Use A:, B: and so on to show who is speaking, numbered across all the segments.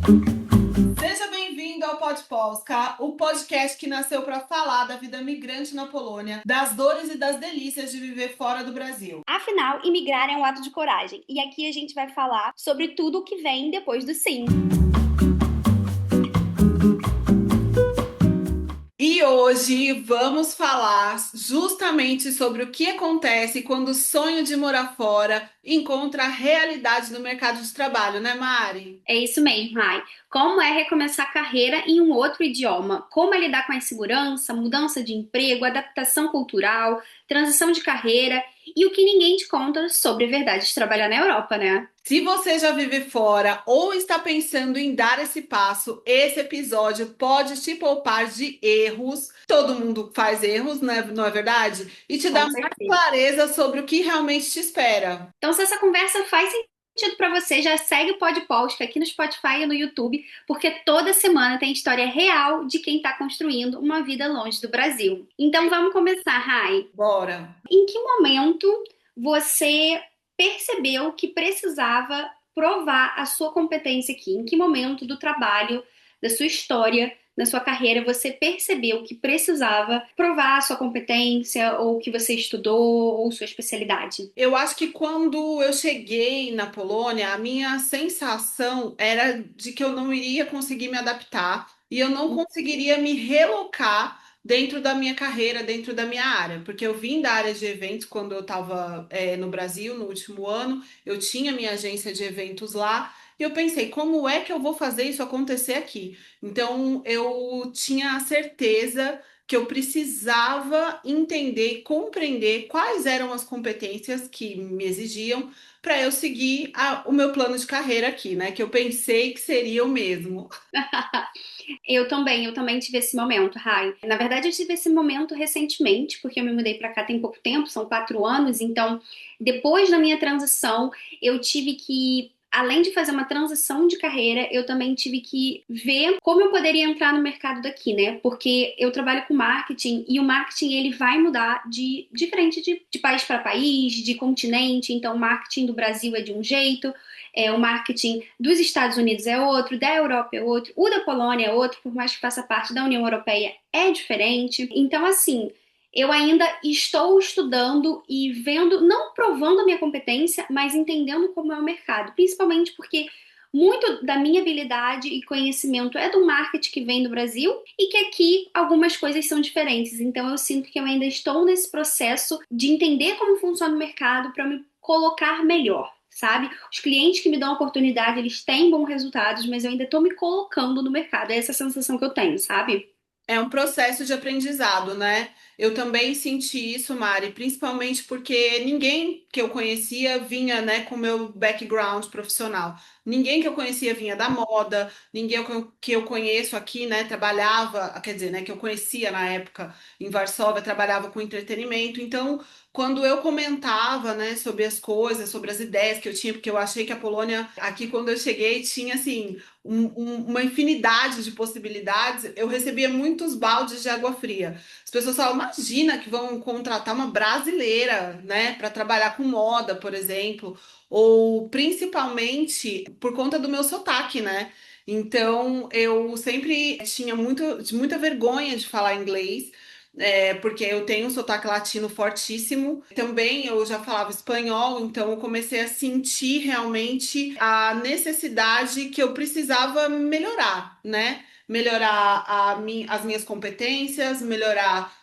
A: Seja bem-vindo ao Pod Polska, o podcast que nasceu para falar da vida migrante na Polônia, das dores e das delícias de viver fora do Brasil.
B: Afinal, imigrar é um ato de coragem. E aqui a gente vai falar sobre tudo o que vem depois do sim.
A: E hoje vamos falar justamente sobre o que acontece quando o sonho de morar fora encontra a realidade no mercado de trabalho, né, Mari?
B: É isso mesmo, Rai. Como é recomeçar a carreira em um outro idioma? Como é lidar com a insegurança, mudança de emprego, adaptação cultural, transição de carreira e o que ninguém te conta sobre a verdade de trabalhar na Europa, né?
A: Se você já vive fora ou está pensando em dar esse passo, esse episódio pode te poupar de erros. Todo mundo faz erros, né? Não é verdade? E te dar
B: Com
A: mais
B: certeza.
A: clareza sobre o que realmente te espera.
B: Então, se essa conversa faz sentido para você, já segue o Podpolska aqui no Spotify e no YouTube, porque toda semana tem história real de quem está construindo uma vida longe do Brasil. Então, vamos começar, Rai.
A: Bora.
B: Em que momento você percebeu que precisava provar a sua competência aqui? Em que momento do trabalho, da sua história, da sua carreira, você percebeu que precisava provar a sua competência, ou que você estudou, ou sua especialidade?
A: Eu acho que quando eu cheguei na Polônia, a minha sensação era de que eu não iria conseguir me adaptar e eu não conseguiria me relocar dentro da minha carreira, dentro da minha área, porque eu vim da área de eventos quando eu estava no Brasil no último ano, eu tinha minha agência de eventos lá. E eu pensei, como é que eu vou fazer isso acontecer aqui? Então, eu tinha a certeza que eu precisava entender e compreender quais eram as competências que me exigiam para eu seguir o meu plano de carreira aqui, né? Que eu pensei que seria o mesmo.
B: Eu também tive esse momento, Rai. Na verdade, eu tive esse momento recentemente, porque eu me mudei pra cá tem pouco tempo, são 4 anos. Então, depois da minha transição, eu tive que, além de fazer uma transição de carreira, eu também tive que ver como eu poderia entrar no mercado daqui, né? Porque eu trabalho com marketing e o marketing ele vai mudar de diferente de país para país, de continente. Então, o marketing do Brasil é de um jeito, o marketing dos Estados Unidos é outro, da Europa é outro, o da Polônia é outro, por mais que faça parte da União Europeia, é diferente. Então, assim, eu ainda estou estudando e vendo, não provando a minha competência, mas entendendo como é o mercado, principalmente porque muito da minha habilidade e conhecimento é do marketing que vem do Brasil e que aqui algumas coisas são diferentes. Então eu sinto que eu ainda estou nesse processo de entender como funciona o mercado para me colocar melhor, sabe? Os clientes que me dão oportunidade, eles têm bons resultados, mas eu ainda estou me colocando no mercado. É essa sensação que eu tenho, sabe?
A: É um processo de aprendizado, né? Eu também senti isso, Mari, principalmente porque ninguém que eu conhecia vinha, né, com o meu background profissional. Ninguém que eu conhecia vinha da moda, ninguém que eu conheço aqui, né, trabalhava, quer dizer, né, que eu conhecia na época em Varsóvia, trabalhava com entretenimento. Então, quando eu comentava, né, sobre as coisas, sobre as ideias que eu tinha, porque eu achei que a Polônia, aqui quando eu cheguei, tinha assim uma infinidade de possibilidades, eu recebia muitos baldes de água fria. As pessoas falam, imagina que vão contratar uma brasileira, né, para trabalhar com moda, por exemplo, ou principalmente por conta do meu sotaque, né? Então, eu sempre tinha muita vergonha de falar inglês, porque eu tenho um sotaque latino fortíssimo. Também eu já falava espanhol, então eu comecei a sentir realmente a necessidade que eu precisava melhorar, né? Melhorar as minhas competências, melhorar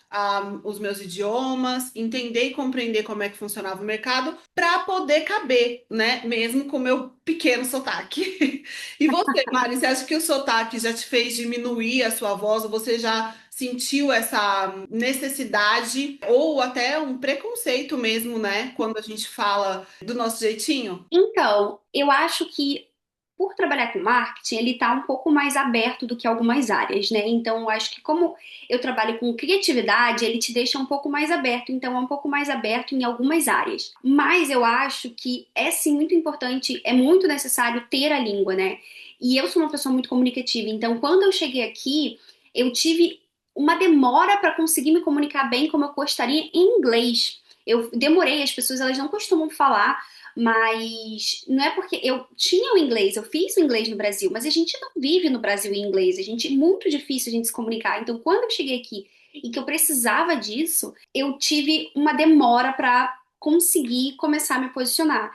A: os meus idiomas, entender e compreender como é que funcionava o mercado para poder caber, né? Mesmo com o meu pequeno sotaque. E você, Mari, você acha que o sotaque já te fez diminuir a sua voz? Ou você já sentiu essa necessidade ou até um preconceito mesmo, né? Quando a gente fala do nosso jeitinho?
B: Então, eu acho que por trabalhar com marketing, ele está um pouco mais aberto do que algumas áreas, né? Então, eu acho que como eu trabalho com criatividade, ele te deixa um pouco mais aberto, então é um pouco mais aberto em algumas áreas. Mas eu acho que é sim muito importante, é muito necessário ter a língua, né? E eu sou uma pessoa muito comunicativa, então quando eu cheguei aqui, eu tive uma demora para conseguir me comunicar bem como eu gostaria em inglês. Eu demorei, as pessoas elas não costumam falar Mas não é porque eu tinha o inglês, eu fiz o inglês no Brasil, mas a gente não vive no Brasil em inglês, a gente é muito difícil a gente se comunicar. Então, quando eu cheguei aqui e que eu precisava disso, eu tive uma demora para conseguir começar a me posicionar.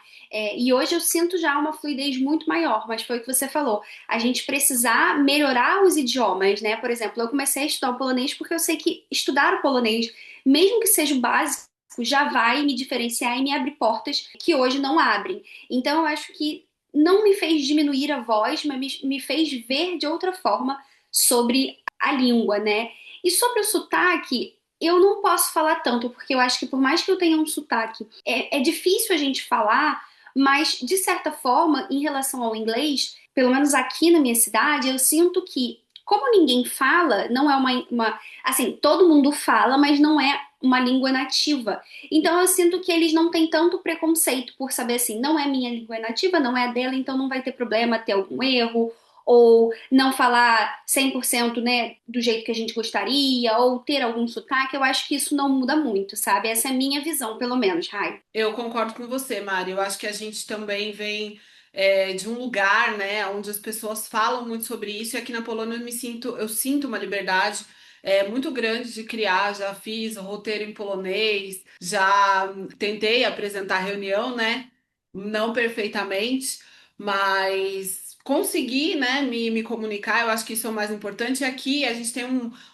B: E hoje eu sinto já uma fluidez muito maior, mas foi o que você falou. A gente precisar melhorar os idiomas, né? Por exemplo, eu comecei a estudar o polonês porque eu sei que estudar o polonês, mesmo que seja o básico, já vai me diferenciar e me abrir portas que hoje não abrem. Então, eu acho que não me fez diminuir a voz, mas me fez ver de outra forma sobre a língua, né? E sobre o sotaque, eu não posso falar tanto, porque eu acho que por mais que eu tenha um sotaque, é difícil a gente falar, mas de certa forma, em relação ao inglês, pelo menos aqui na minha cidade, eu sinto que, como ninguém fala, não é assim, todo mundo fala, mas não é uma língua nativa. Então eu sinto que eles não têm tanto preconceito por saber assim, não é minha língua nativa, não é a dela, então não vai ter problema ter algum erro, ou não falar 100%, né, do jeito que a gente gostaria, ou ter algum sotaque. Eu acho que isso não muda muito, sabe? Essa é a minha visão, pelo menos, Rai.
A: Eu concordo com você, Mari. Eu acho que a gente também vem de um lugar, né, onde as pessoas falam muito sobre isso. E aqui na Polônia eu sinto uma liberdade muito grande de criar. Já fiz o roteiro em polonês, já tentei apresentar reunião, né? Não perfeitamente, mas consegui, né, me comunicar. Eu acho que isso é o mais importante. E aqui a gente tem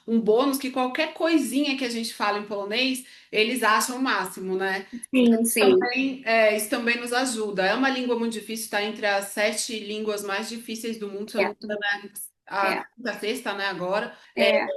A: um bônus que qualquer coisinha que a gente fala em polonês, eles acham o máximo, né?
B: Sim, sim.
A: Também, isso também nos ajuda. É uma língua muito difícil, está entre as 7 línguas mais difíceis do mundo, se eu não
B: É,
A: me engano, é a
B: é,
A: quinta, sexta, né, agora.
B: é.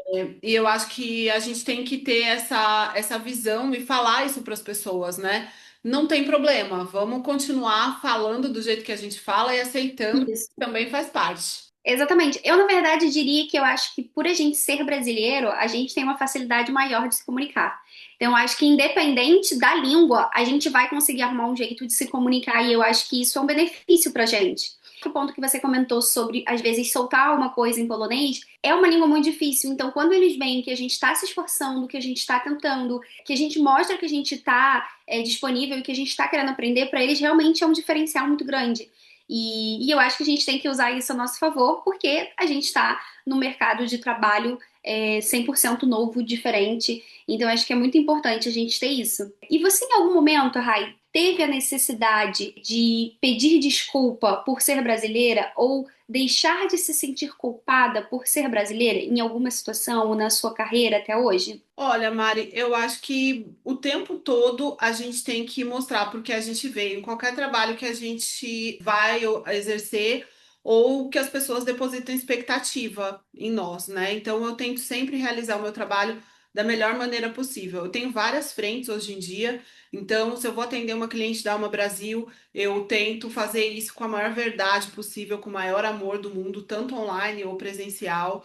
A: E eu acho que a gente tem que ter essa visão e falar isso para as pessoas, né? Não tem problema, vamos continuar falando do jeito que a gente fala e aceitando que
B: Isso.
A: também faz parte.
B: Exatamente. Eu, na verdade, diria que eu acho que por a gente ser brasileiro, a gente tem uma facilidade maior de se comunicar. Então, eu acho que independente da língua, a gente vai conseguir arrumar um jeito de se comunicar e eu acho que isso é um benefício pra gente. O ponto que você comentou sobre, às vezes, soltar uma coisa em polonês, é uma língua muito difícil. Então, quando eles veem que a gente está se esforçando, que a gente está tentando, que a gente mostra que a gente está disponível e que a gente está querendo aprender, para eles realmente é um diferencial muito grande. E eu acho que a gente tem que usar isso a nosso favor, porque a gente está no mercado de trabalho 100% novo, diferente. Então, acho que é muito importante a gente ter isso. E você, em algum momento, Rai, teve a necessidade de pedir desculpa por ser brasileira ou deixar de se sentir culpada por ser brasileira em alguma situação ou na sua carreira até hoje?
A: Olha, Mari, eu acho que o tempo todo a gente tem que mostrar porque a gente veio em qualquer trabalho que a gente vai exercer ou que as pessoas depositam expectativa em nós, né? Então eu tento sempre realizar o meu trabalho da melhor maneira possível. Eu tenho várias frentes hoje em dia, então se eu vou atender uma cliente da Alma Brasil, eu tento fazer isso com a maior verdade possível, com o maior amor do mundo, tanto online ou presencial.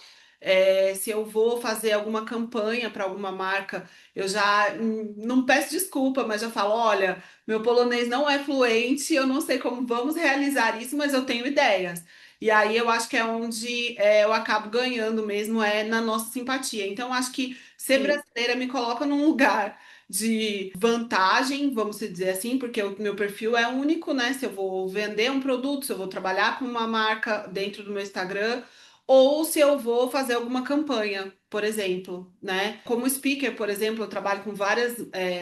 A: Se eu vou fazer alguma campanha para alguma marca, eu já não peço desculpa, mas já falo: olha, meu polonês não é fluente, eu não sei como vamos realizar isso, mas eu tenho ideias. E aí eu acho que é onde eu acabo ganhando mesmo, é na nossa simpatia. Então, eu acho que ser
B: Sim,
A: brasileira me coloca num lugar de vantagem, vamos dizer assim, porque o meu perfil é único, né? Se eu vou vender um produto, se eu vou trabalhar com uma marca dentro do meu Instagram ou se eu vou fazer alguma campanha, por exemplo, né? Como speaker, por exemplo, eu trabalho com várias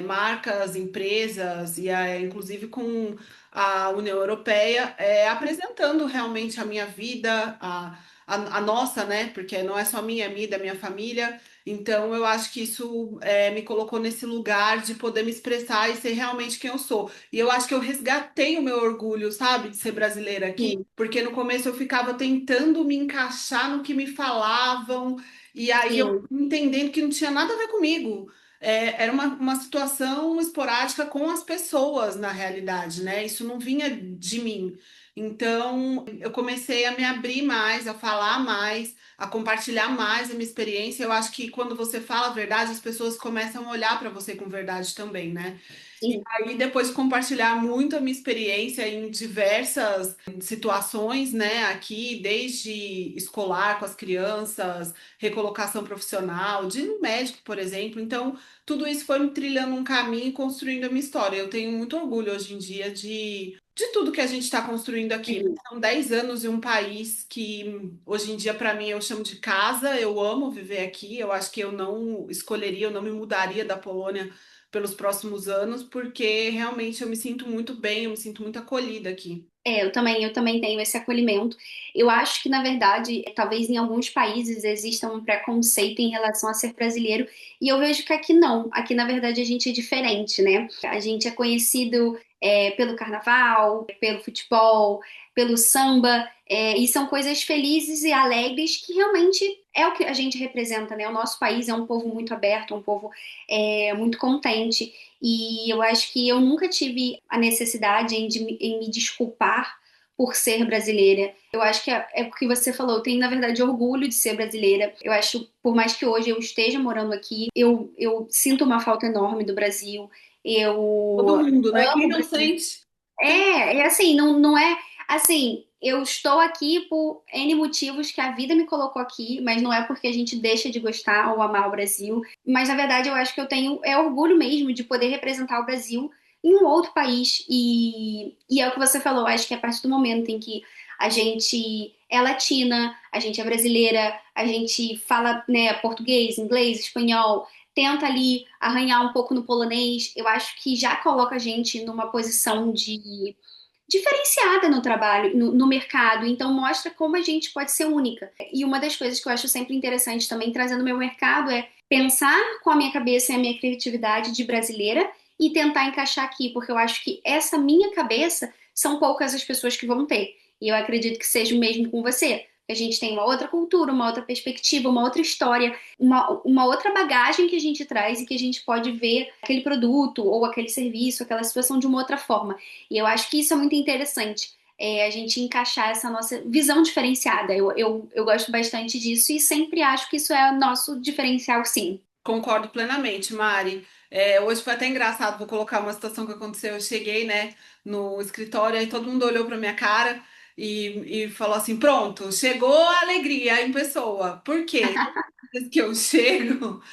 A: marcas, empresas e inclusive com a União Europeia, apresentando realmente a minha vida, a nossa, né? Porque não é só minha, da minha família. Então, eu acho que isso me colocou nesse lugar de poder me expressar e ser realmente quem eu sou. E eu acho que eu resgatei o meu orgulho, sabe, de ser brasileira aqui,
B: sim,
A: porque no começo eu ficava tentando me encaixar no que me falavam, e aí eu
B: sim,
A: entendendo que não tinha nada a ver comigo. Era uma situação esporádica com as pessoas, na realidade, né? Isso não vinha de mim. Então, eu comecei a me abrir mais, a falar mais, a compartilhar mais a minha experiência. Eu acho que quando você fala a verdade, as pessoas começam a olhar para você com verdade também, né?
B: Sim.
A: Aí depois de compartilhar muito a minha experiência em diversas situações, né, aqui, desde escolar com as crianças, recolocação profissional, de um médico, por exemplo. Então, tudo isso foi me trilhando um caminho e construindo a minha história. Eu tenho muito orgulho hoje em dia de tudo que a gente está construindo aqui. São 10 anos em um país que hoje em dia, para mim, eu chamo de casa. Eu amo viver aqui. Eu acho que eu não escolheria, eu não me mudaria da Polônia pelos próximos anos, porque realmente eu me sinto muito bem, eu me sinto muito acolhida aqui.
B: Eu também tenho esse acolhimento. Eu acho que, na verdade, talvez em alguns países exista um preconceito em relação a ser brasileiro, e eu vejo que aqui não. Aqui, na verdade, a gente é diferente, né? A gente é conhecido pelo carnaval, pelo futebol, pelo samba, e são coisas felizes e alegres que realmente é o que a gente representa, né? O nosso país é um povo muito aberto, um povo muito contente. E eu acho que eu nunca tive a necessidade em me desculpar por ser brasileira. Eu acho que é o que você falou, eu tenho, na verdade, orgulho de ser brasileira. Eu acho, por mais que hoje eu esteja morando aqui, eu sinto uma falta enorme do Brasil.
A: Todo
B: Eu
A: mundo, né?
B: amo
A: Quem
B: o
A: não
B: Brasil.
A: sente?
B: É assim, não é assim. Eu estou aqui por N motivos que a vida me colocou aqui, mas não é porque a gente deixa de gostar ou amar o Brasil. Mas na verdade eu acho que eu tenho orgulho mesmo de poder representar o Brasil em um outro país. E é o que você falou, acho que é a partir do momento em que a gente é latina, a gente é brasileira, a gente fala, né, português, inglês, espanhol, tenta ali arranhar um pouco no polonês, eu acho que já coloca a gente numa posição de diferenciada no trabalho, no mercado, então mostra como a gente pode ser única. E uma das coisas que eu acho sempre interessante também trazendo no meu mercado é pensar com a minha cabeça e a minha criatividade de brasileira e tentar encaixar aqui, porque eu acho que essa minha cabeça são poucas as pessoas que vão ter. E eu acredito que seja o mesmo com você. A gente tem uma outra cultura, uma outra perspectiva, uma outra história, uma outra bagagem que a gente traz e que a gente pode ver aquele produto ou aquele serviço, aquela situação de uma outra forma. E eu acho que isso é muito interessante, a gente encaixar essa nossa visão diferenciada. Eu gosto bastante disso e sempre acho que isso é o nosso diferencial, sim.
A: Concordo plenamente, Mari. Hoje foi até engraçado, vou colocar uma situação que aconteceu. Eu cheguei, né, no escritório, aí todo mundo olhou pra minha cara e falou assim: pronto, chegou a alegria em pessoa. Por quê? Desde que eu chego,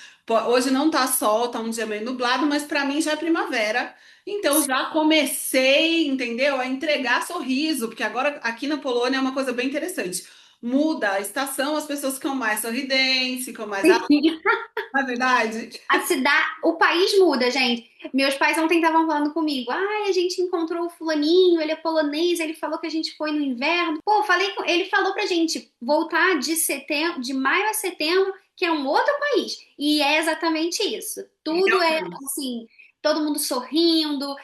A: hoje não tá sol, tá um dia meio nublado, mas pra mim já é primavera. Então já comecei, entendeu? A entregar sorriso, porque agora aqui na Polônia é uma coisa bem interessante. Muda a estação, as pessoas ficam mais sorridentes, ficam mais. Na verdade,
B: O país muda, gente. Meus pais ontem estavam falando comigo. Ai, a gente encontrou o fulaninho, ele é polonês, ele falou que a gente foi no inverno. Pô, falei com ele falou pra gente voltar de setembro, de maio a setembro, que é um outro país. E é exatamente isso. Tudo é
A: realmente.
B: assim, todo mundo sorrindo,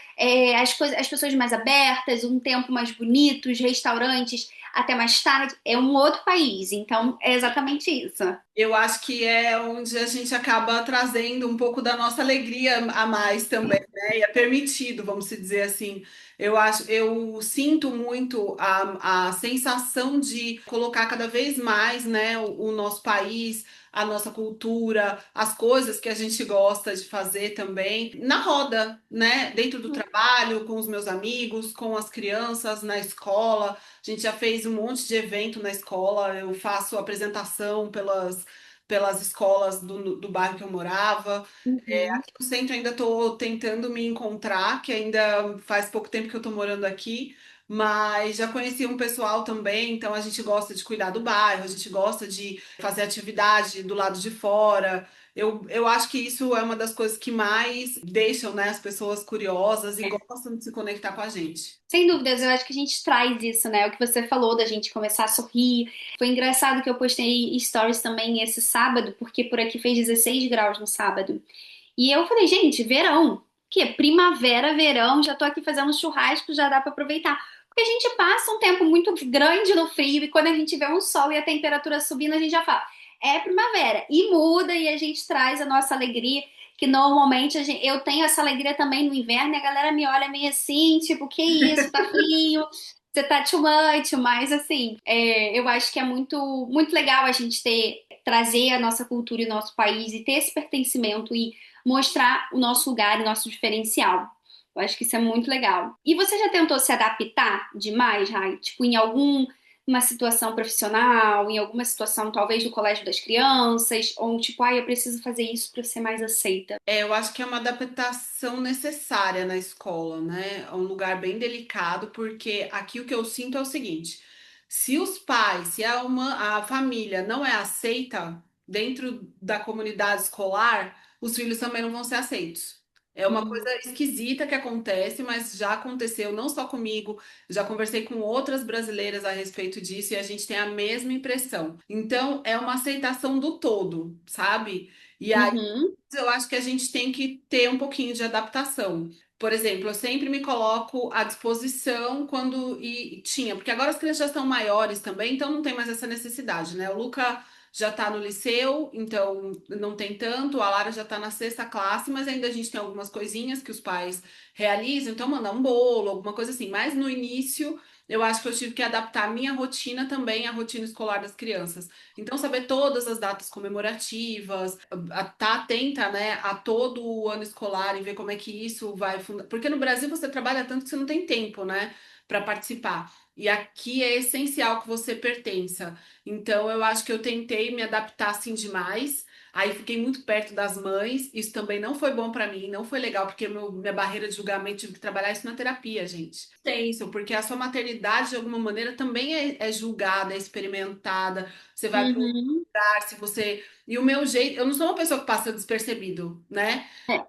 B: as pessoas mais abertas, um tempo mais bonito, os restaurantes até mais tarde. É um outro país. Então, é exatamente isso.
A: Eu acho que é onde a gente acaba trazendo um pouco da nossa alegria a mais também, né? E é permitido, vamos se dizer assim. Eu acho, eu sinto muito a sensação de colocar cada vez mais, né, o nosso país, a nossa cultura, as coisas que a gente gosta de fazer também na roda, né? Dentro do trabalho, com os meus amigos, com as crianças, na escola. A gente já fez um monte de evento na escola. Eu faço apresentação pelas escolas do bairro que eu morava.
B: Uhum.
A: Aqui no centro ainda estou tentando me encontrar, que ainda faz pouco tempo que eu estou morando aqui, mas já conheci um pessoal também, então a gente gosta de cuidar do bairro, a gente gosta de fazer atividade do lado de fora. Eu acho que isso é uma das coisas que mais deixam, né, as pessoas curiosas e gostam de se conectar com a gente.
B: Sem dúvidas, eu acho que a gente traz isso, né? O que você falou da gente começar a sorrir. Foi engraçado que eu postei stories também esse sábado, porque por aqui fez 16 graus no sábado. E eu falei, gente, verão. Que é primavera, verão, já tô aqui fazendo churrasco, já dá pra aproveitar. Porque a gente passa um tempo muito grande no frio e quando a gente vê um sol e a temperatura subindo, a gente já fala, é primavera. E muda e a gente traz a nossa alegria, que normalmente eu tenho essa alegria também no inverno e a galera me olha meio assim, tipo, que isso, tá frio, você tá too much, mas assim, eu acho que é muito legal a gente trazer a nossa cultura e o nosso país e ter esse pertencimento e mostrar o nosso lugar e nosso diferencial. Eu acho que isso é muito legal. E você já tentou se adaptar demais, Rai? Tipo, em alguma situação profissional, em alguma situação talvez do colégio das crianças, ou tipo, ah, eu preciso fazer isso para ser mais aceita.
A: Eu acho que é uma adaptação necessária na escola, né? É um lugar bem delicado, porque aqui o que eu sinto é o seguinte: se os pais, se a família não é aceita dentro da comunidade escolar, os filhos também não vão ser aceitos. É uma
B: Hum.
A: coisa esquisita que acontece, mas já aconteceu não só comigo, já conversei com outras brasileiras a respeito disso e a gente tem a mesma impressão. Então, é uma aceitação do todo, sabe? E
B: Uhum.
A: eu acho que a gente tem que ter um pouquinho de adaptação. Por exemplo, eu sempre me coloco à disposição quando tinha, porque agora as crianças já estão maiores também, então não tem mais essa necessidade, né? O Luca já está no liceu, então não tem tanto, a Lara já está na sexta classe, mas ainda a gente tem algumas coisinhas que os pais realizam, então mandar um bolo, alguma coisa assim. Mas no início, eu acho que eu tive que adaptar a minha rotina também à rotina escolar das crianças. Então, saber todas as datas comemorativas, tá atenta, né, a todo o ano escolar e ver como é que isso vai porque no Brasil você trabalha tanto que você não tem tempo, né, para participar. E aqui é essencial que você pertença. Então, eu acho que eu tentei me adaptar assim demais. Aí fiquei muito perto das mães. Isso também não foi bom para mim, não foi legal, porque minha barreira de julgamento tive que trabalhar isso na terapia, gente. Tem isso, porque a sua maternidade, de alguma maneira, também é julgada, é experimentada. Você vai para
B: Uhum.
A: se você. E o meu jeito, eu não sou uma pessoa que passa despercebido, né?
B: É.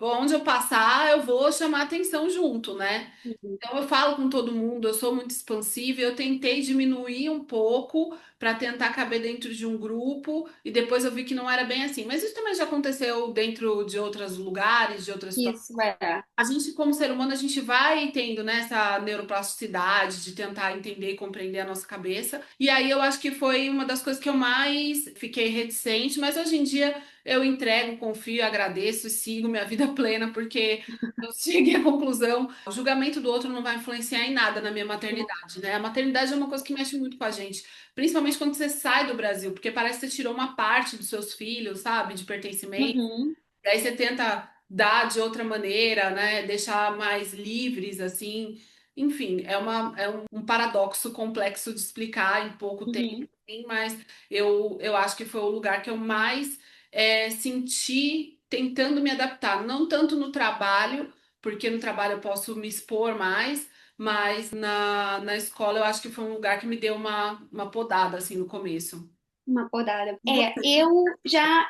A: Onde eu passar, eu vou chamar atenção junto, né?
B: Uhum.
A: Então eu falo com todo mundo, eu sou muito expansiva, eu tentei diminuir um pouco para tentar caber dentro de um grupo e depois eu vi que não era bem assim. Mas isso também já aconteceu dentro de outros lugares, de outras situações.
B: Isso, é.
A: A gente, como ser humano, a gente vai tendo, né, essa neuroplasticidade de tentar entender e compreender a nossa cabeça. E aí eu acho que foi uma das coisas que eu mais fiquei reticente, mas hoje em dia eu entrego, confio, agradeço e sigo minha vida plena, porque eu cheguei à conclusão, o julgamento do outro não vai influenciar em nada na minha maternidade, né? A maternidade é uma coisa que mexe muito com a gente, principalmente quando você sai do Brasil, porque parece que você tirou uma parte dos seus filhos, sabe, de pertencimento.
B: Uhum.
A: E aí você tenta dar de outra maneira, né? Deixar mais livres, assim. Enfim, um paradoxo complexo de explicar em pouco tempo,
B: Uhum.
A: assim, mas eu acho que foi o lugar que eu mais senti tentando me adaptar. Não tanto no trabalho, porque no trabalho eu posso me expor mais, mas na escola eu acho que foi um lugar que me deu uma podada, assim, no começo.
B: Uma podada.
A: E você?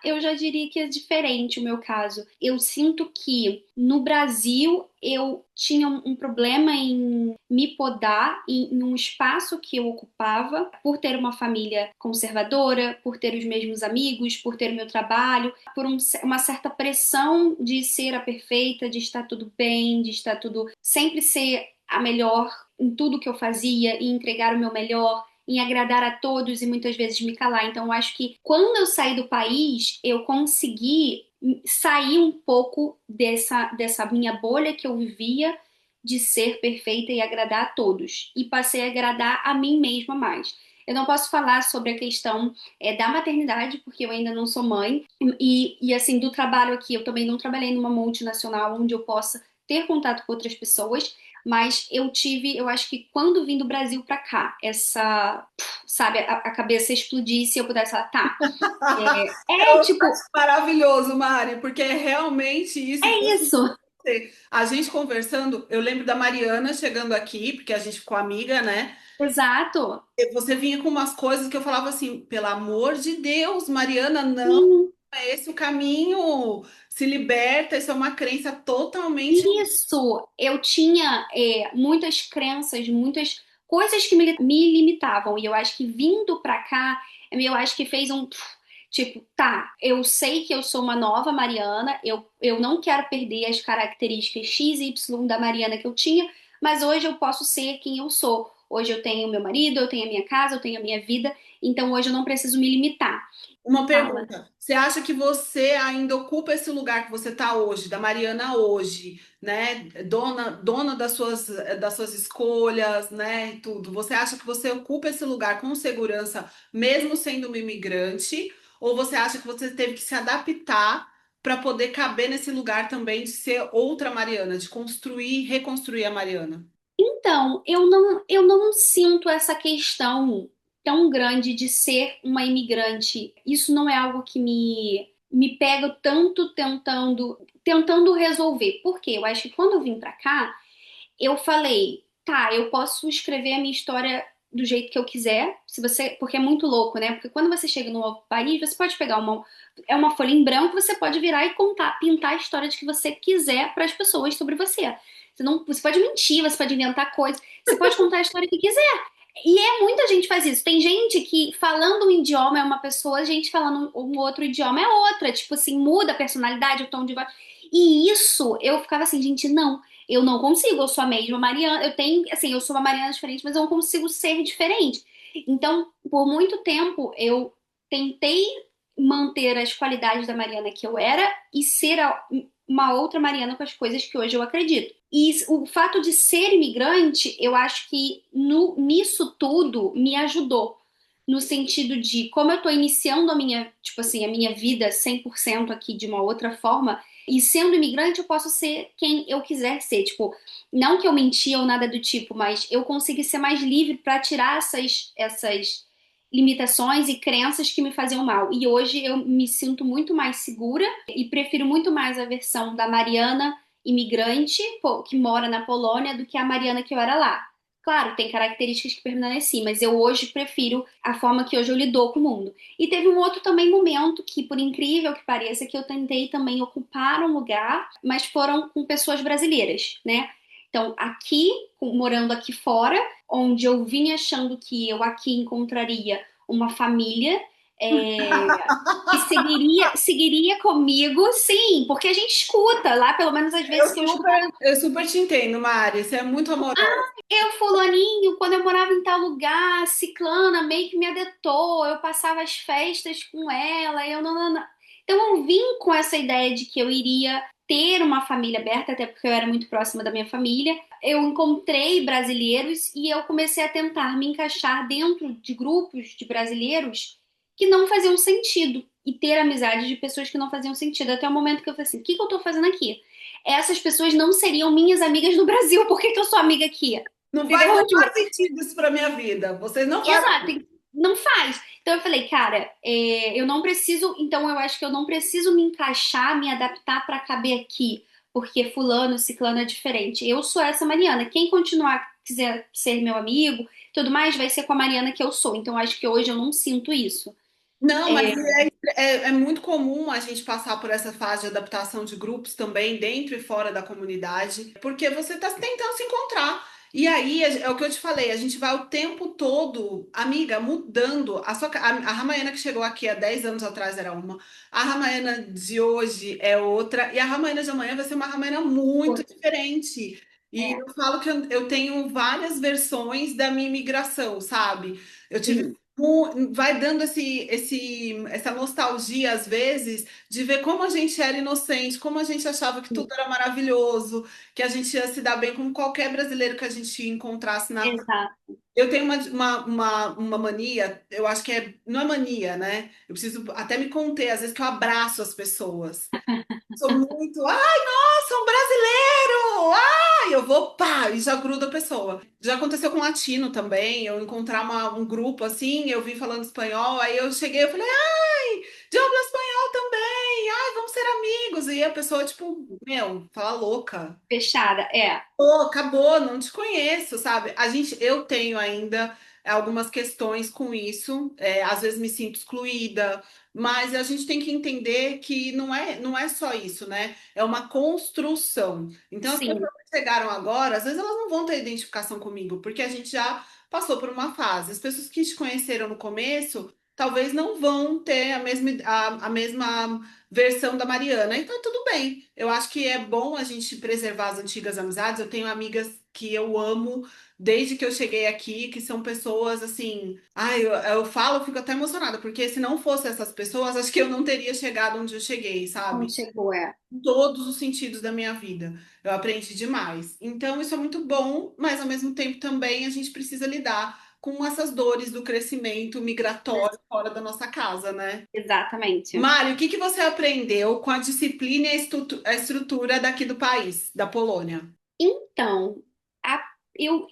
B: Eu já diria que é diferente o meu caso. Eu sinto que no Brasil eu tinha um problema em me podar em um espaço que eu ocupava, por ter uma família conservadora, por ter os mesmos amigos, por ter o meu trabalho, por uma certa pressão de ser a perfeita, de estar tudo bem, de estar tudo sempre ser a melhor em tudo que eu fazia e entregar o meu melhor em agradar a todos e muitas vezes me calar. Então, eu acho que quando eu saí do país, eu consegui sair um pouco dessa minha bolha que eu vivia de ser perfeita e agradar a todos. E passei a agradar a mim mesma mais. Eu não posso falar sobre a questão da maternidade, porque eu ainda não sou mãe. E assim, do trabalho aqui, eu também não trabalhei numa multinacional onde eu possa ter contato com outras pessoas, mas eu acho que quando vim do Brasil pra cá, sabe, a cabeça explodisse e eu pudesse falar, tá, tipo,
A: Maravilhoso, Mari, porque é realmente isso que eu
B: é
A: sinto.
B: isso,
A: A gente conversando, eu lembro da Mariana chegando aqui, porque a gente ficou amiga, né?
B: exato.
A: E você vinha com umas coisas que eu falava assim, pelo amor de Deus, Mariana, não
B: Sim,
A: é esse o caminho. Se liberta, isso é uma crença totalmente.
B: isso. Eu tinha muitas crenças, muitas coisas que me limitavam, e eu acho que vindo pra cá, eu acho que fez um. Tipo, tá, eu sei que eu sou uma nova Mariana, eu não quero perder as características X e Y da Mariana que eu tinha, mas hoje eu posso ser quem eu sou. Hoje eu tenho meu marido, eu tenho a minha casa, eu tenho a minha vida, então hoje eu não preciso me limitar.
A: Uma
B: Fala.
A: pergunta: você acha que você ainda ocupa esse lugar que você está hoje, da Mariana hoje, né? Dona das suas escolhas, né? E tudo. Você acha que você ocupa esse lugar com segurança, mesmo sendo uma imigrante? Ou você acha que você teve que se adaptar para poder caber nesse lugar também de ser outra Mariana, de construir, reconstruir a Mariana?
B: Então, eu não sinto essa questão tão grande de ser uma imigrante. Isso não é algo que me pega tanto tentando resolver. Por quê? Eu acho que quando eu vim pra cá, eu falei, tá, eu posso escrever a minha história do jeito que eu quiser, se você, porque é muito louco, né? Porque quando você chega num novo país, você pode pegar uma folha em branco, você pode virar e contar, pintar a história de que você quiser para as pessoas sobre você. Você não, você pode mentir, você pode inventar coisas, você pode contar a história que quiser. E muita gente faz isso. Tem gente que falando um idioma é uma pessoa, gente falando um outro idioma é outra. Tipo assim, muda a personalidade, o tom de voz. E isso, eu ficava assim, gente, não. Eu não consigo, eu sou a mesma Mariana, eu tenho, assim, eu sou uma Mariana diferente, mas eu não consigo ser diferente. Então, por muito tempo, eu tentei manter as qualidades da Mariana que eu era e ser uma outra Mariana com as coisas que hoje eu acredito. E o fato de ser imigrante, eu acho que nisso tudo me ajudou. No sentido de, como eu tô iniciando a minha, tipo assim, a minha vida 100% aqui de uma outra forma, e sendo imigrante, eu posso ser quem eu quiser ser. Tipo, não que eu mentia ou nada do tipo, mas eu consegui ser mais livre para tirar essas limitações e crenças que me faziam mal. E hoje eu me sinto muito mais segura e prefiro muito mais a versão da Mariana imigrante, que mora na Polônia, do que a Mariana que eu era lá. Claro, tem características que permanecem, mas eu hoje prefiro a forma que hoje eu lido com o mundo. E teve um outro também momento que, por incrível que pareça, que eu tentei também ocupar um lugar, mas foram com pessoas brasileiras, né? Então, aqui, morando aqui fora, onde eu vim achando que eu aqui encontraria uma família, que seguiria comigo, sim, porque a gente escuta lá, pelo menos às vezes que eu escuto.
A: Eu super te entendo, Mari. Você é muito amorosa.
B: Eu, fulaninho, quando eu morava em tal lugar, ciclana meio que me adotou, eu passava as festas com ela, eu não. Então eu vim com essa ideia de que eu iria ter uma família aberta, até porque eu era muito próxima da minha família. Eu encontrei brasileiros e eu comecei a tentar me encaixar dentro de grupos de brasileiros que não faziam sentido e ter amizade de pessoas que não faziam sentido. Até o momento que eu falei assim, o que que eu tô fazendo aqui? Essas pessoas não seriam minhas amigas no Brasil, por que que eu sou amiga aqui?
A: Não faz o
B: Entendeu?
A: menor
B: Tipo,
A: sentido isso para minha vida. Vocês não fazem.
B: exato, não faz. Então eu falei, cara, eu não preciso, então eu acho que eu não preciso me encaixar, me adaptar para caber aqui, porque fulano, ciclano é diferente. Eu sou essa Mariana. Quem continuar quiser ser meu amigo, tudo mais, vai ser com a Mariana que eu sou. Então eu acho que hoje eu não sinto isso.
A: Não, mas
B: É,
A: é muito comum a gente passar por essa fase de adaptação de grupos também, dentro e fora da comunidade, porque você está tentando se encontrar. E aí, é o que eu te falei, a gente vai o tempo todo, amiga, mudando. A Ramayana que chegou aqui há 10 anos atrás era uma, a Ramayana de hoje é outra, e a Ramayana de amanhã vai ser uma Ramayana muito diferente. E
B: é,
A: eu falo que eu tenho várias versões da minha imigração, sabe? Eu tive
B: sim,
A: vai dando essa nostalgia, às vezes, de ver como a gente era inocente, como a gente achava que tudo
B: sim,
A: era maravilhoso, que a gente ia se dar bem com qualquer brasileiro que a gente encontrasse na.
B: exato.
A: Eu tenho uma mania, eu acho que não é mania, né? Eu preciso até me conter, às vezes que eu abraço as pessoas. Sou muito, ai, nossa, um brasileiro! Ai, eu vou, pá, e já gruda a pessoa. Já aconteceu com latino também, eu encontrar um grupo assim, eu vim falando espanhol, aí eu cheguei, eu falei, ai, de habla espanhol também, ai, vamos ser amigos. E a pessoa, tipo, meu, fala louca.
B: Fechada, é.
A: Pô, acabou, não te conheço, sabe? Eu tenho ainda algumas questões com isso, às vezes me sinto excluída, mas a gente tem que entender que não é só isso, né? É uma construção. Então, as
B: Sim,
A: pessoas que chegaram agora, às vezes elas não vão ter identificação comigo, porque a gente já passou por uma fase. As pessoas que te conheceram no começo, talvez não vão ter a mesma versão da Mariana. Então, tudo bem. Eu acho que é bom a gente preservar as antigas amizades. Eu tenho amigas que eu amo desde que eu cheguei aqui, que são pessoas assim. Ai, eu falo, eu fico até emocionada, porque se não fosse essas pessoas, acho que eu não teria chegado onde eu cheguei,
B: onde
A: sabe?
B: chegou, é.
A: Em todos os sentidos da minha vida. Eu aprendi demais. Então, isso é muito bom, mas ao mesmo tempo também a gente precisa lidar com essas dores do crescimento migratório fora da nossa casa, né?
B: Exatamente.
A: Mário, o que que você aprendeu com a disciplina e a estrutura daqui do país, da Polônia?
B: Então,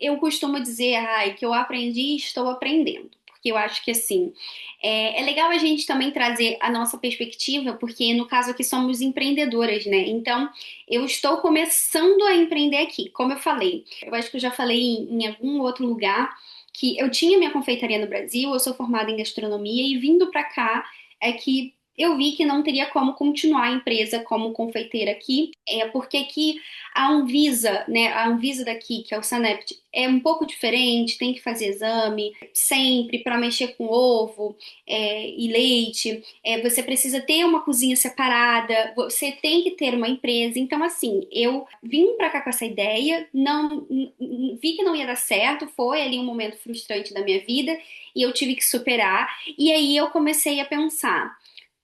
B: eu costumo dizer, ai, que eu aprendi e estou aprendendo. Porque eu acho que, assim, é legal a gente também trazer a nossa perspectiva, porque no caso aqui somos empreendedoras, né? Então, eu estou começando a empreender aqui. Como eu falei, eu acho que eu já falei em algum outro lugar que eu tinha minha confeitaria no Brasil, eu sou formada em gastronomia e vindo para cá é que eu vi que não teria como continuar a empresa como confeiteira aqui, porque aqui a Anvisa, né, a Anvisa daqui, que é o Sanept, é um pouco diferente, tem que fazer exame sempre para mexer com ovo e leite. Você precisa ter uma cozinha separada, você tem que ter uma empresa. Então, assim, eu vim para cá com essa ideia, não vi que não ia dar certo, foi ali um momento frustrante da minha vida e eu tive que superar. E aí eu comecei a pensar.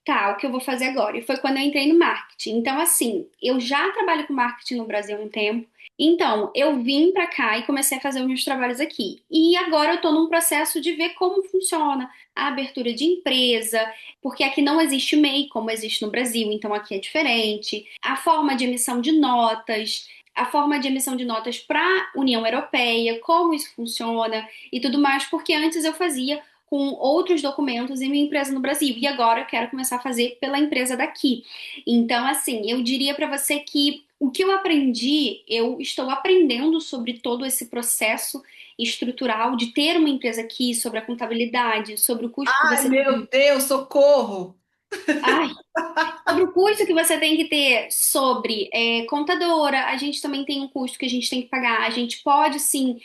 B: Tá, o que eu vou fazer agora? E foi quando eu entrei no marketing. Então, assim, eu já trabalho com marketing no Brasil há um tempo. Então, eu vim pra cá e comecei a fazer os meus trabalhos aqui. E agora eu tô num processo de ver como funciona a abertura de empresa, porque aqui não existe MEI como existe no Brasil, então aqui é diferente. A forma de emissão de notas, a forma de emissão de notas para a União Europeia, como isso funciona e tudo mais, porque antes eu fazia com outros documentos em minha empresa no Brasil. E agora eu quero começar a fazer pela empresa daqui. Então, assim, eu diria para você que o que eu aprendi, eu estou aprendendo sobre todo esse processo estrutural de ter uma empresa aqui, sobre a contabilidade, sobre o custo que
A: Ai,
B: você
A: meu
B: tem.
A: Deus, socorro!
B: Ai, sobre o custo que você tem que ter sobre contadora, a gente também tem um custo que a gente tem que pagar. A gente pode sim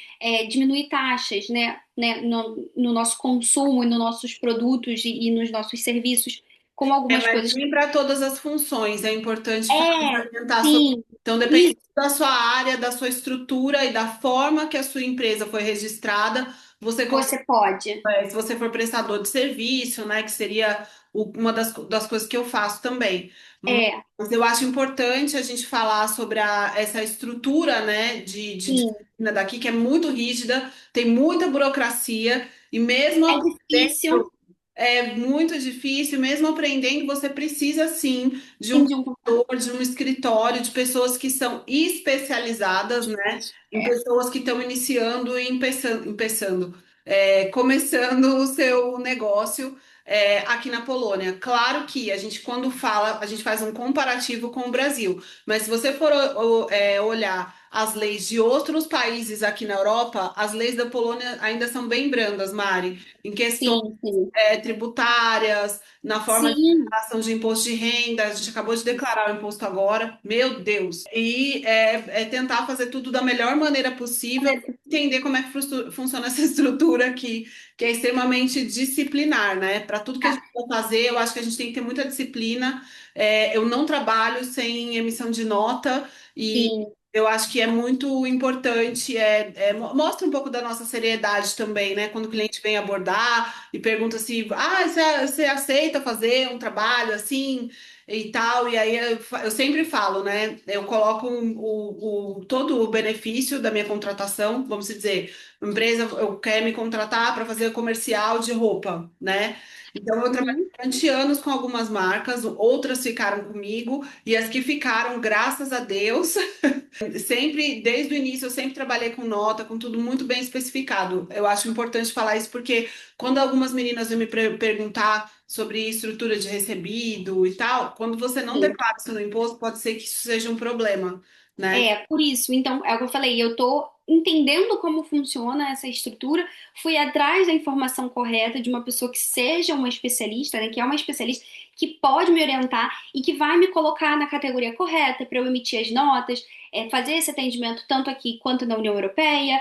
B: diminuir taxas, né, no nosso consumo e nos nossos produtos e nos nossos serviços, com algumas
A: Mas
B: coisas.
A: nem para todas as funções, é importante salientar sobre.
B: Sim,
A: Então, depende
B: isso
A: da sua área, da sua estrutura e da forma que a sua empresa foi registrada, você consegue,
B: você pode.
A: se você for prestador de serviço, né, que seria uma das coisas que eu faço também.
B: É,
A: Mas eu acho importante a gente falar sobre essa estrutura, né, de
B: sim,
A: disciplina daqui, que é muito rígida, tem muita burocracia, e mesmo
B: é difícil.
A: é muito difícil, mesmo aprendendo, você precisa sim de um
B: Sim, de um
A: computador, de um escritório, de pessoas que são especializadas, né? Em
B: é,
A: pessoas que estão iniciando e começando o seu negócio aqui na Polônia. Claro que a gente, quando fala, a gente faz um comparativo com o Brasil, mas se você for olhar as leis de outros países aqui na Europa, as leis da Polônia ainda são bem brandas, Mari, em questões
B: sim, sim.
A: tributárias, na forma de
B: Sim,
A: declaração de imposto de renda. A gente acabou de declarar o imposto agora, meu Deus. E é tentar fazer tudo da melhor maneira possível, entender como é que funciona essa estrutura aqui, que é extremamente disciplinar, né? Para tudo que a gente for fazer, eu acho que a gente tem que ter muita disciplina. Eu não trabalho sem emissão de nota e
B: sim,
A: eu acho que é muito importante, mostra um pouco da nossa seriedade também, né? Quando o cliente vem abordar e pergunta se, você aceita fazer um trabalho assim e tal, e aí eu sempre falo, né? Eu coloco todo o benefício da minha contratação, vamos dizer, a empresa eu quer me contratar para fazer comercial de roupa, né? Então eu trabalhei
B: uhum,
A: durante anos com algumas marcas, outras ficaram comigo, e as que ficaram, graças a Deus. Sempre, desde o início, eu sempre trabalhei com nota, com tudo muito bem especificado. Eu acho importante falar isso porque quando algumas meninas vêm me perguntar sobre estrutura de recebido e tal, quando você não
B: sim.
A: declara isso no imposto, pode ser que isso seja um problema, né?
B: Por isso. Então, é o que eu falei, eu tô entendendo como funciona essa estrutura, fui atrás da informação correta de uma pessoa que seja uma especialista, né, que é uma especialista que pode me orientar e que vai me colocar na categoria correta para eu emitir as notas, fazer esse atendimento tanto aqui quanto na União Europeia.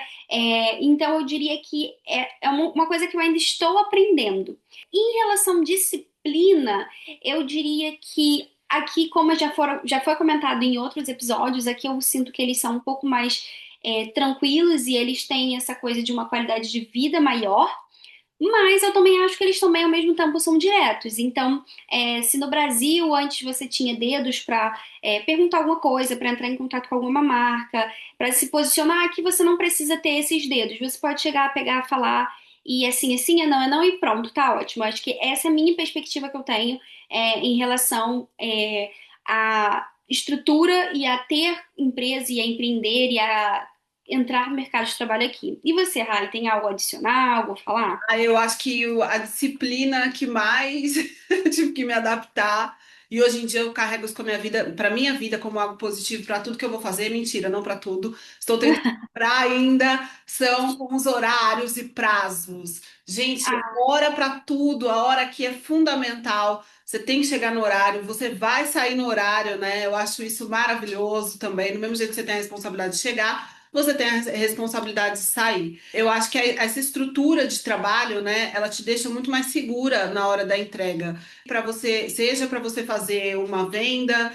B: Então, eu diria que é uma coisa que eu ainda estou aprendendo. Em relação à disciplina, eu diria que aqui, como já foi comentado em outros episódios, aqui eu sinto que eles são um pouco mais tranquilos e eles têm essa coisa de uma qualidade de vida maior, mas eu também acho que eles também, ao mesmo tempo, são diretos. Então, se no Brasil antes você tinha dedos para perguntar alguma coisa, para entrar em contato com alguma marca, para se posicionar, aqui você não precisa ter esses dedos. Você pode chegar, pegar, falar. e assim é não e pronto, tá ótimo. Acho que essa é a minha perspectiva que eu tenho em relação à estrutura e a ter empresa e a empreender e a entrar no mercado de trabalho aqui. E você, Rai, tem algo a adicionar, algo a falar?
A: Aí eu acho que a disciplina que mais eu tive que me adaptar, e hoje em dia eu carrego isso com a minha vida, para minha vida como algo positivo para tudo que eu vou fazer, mentira, não para tudo. Estou tentando para ainda são com os horários e prazos. Gente,
B: Ah,
A: hora para tudo, a hora que é fundamental. Você tem que chegar no horário, você vai sair no horário, né? Eu acho isso maravilhoso também. Do mesmo jeito que você tem a responsabilidade de chegar, você tem a responsabilidade de sair. Eu acho que essa estrutura de trabalho, né, ela te deixa muito mais segura na hora da entrega. Para você, seja para você fazer uma venda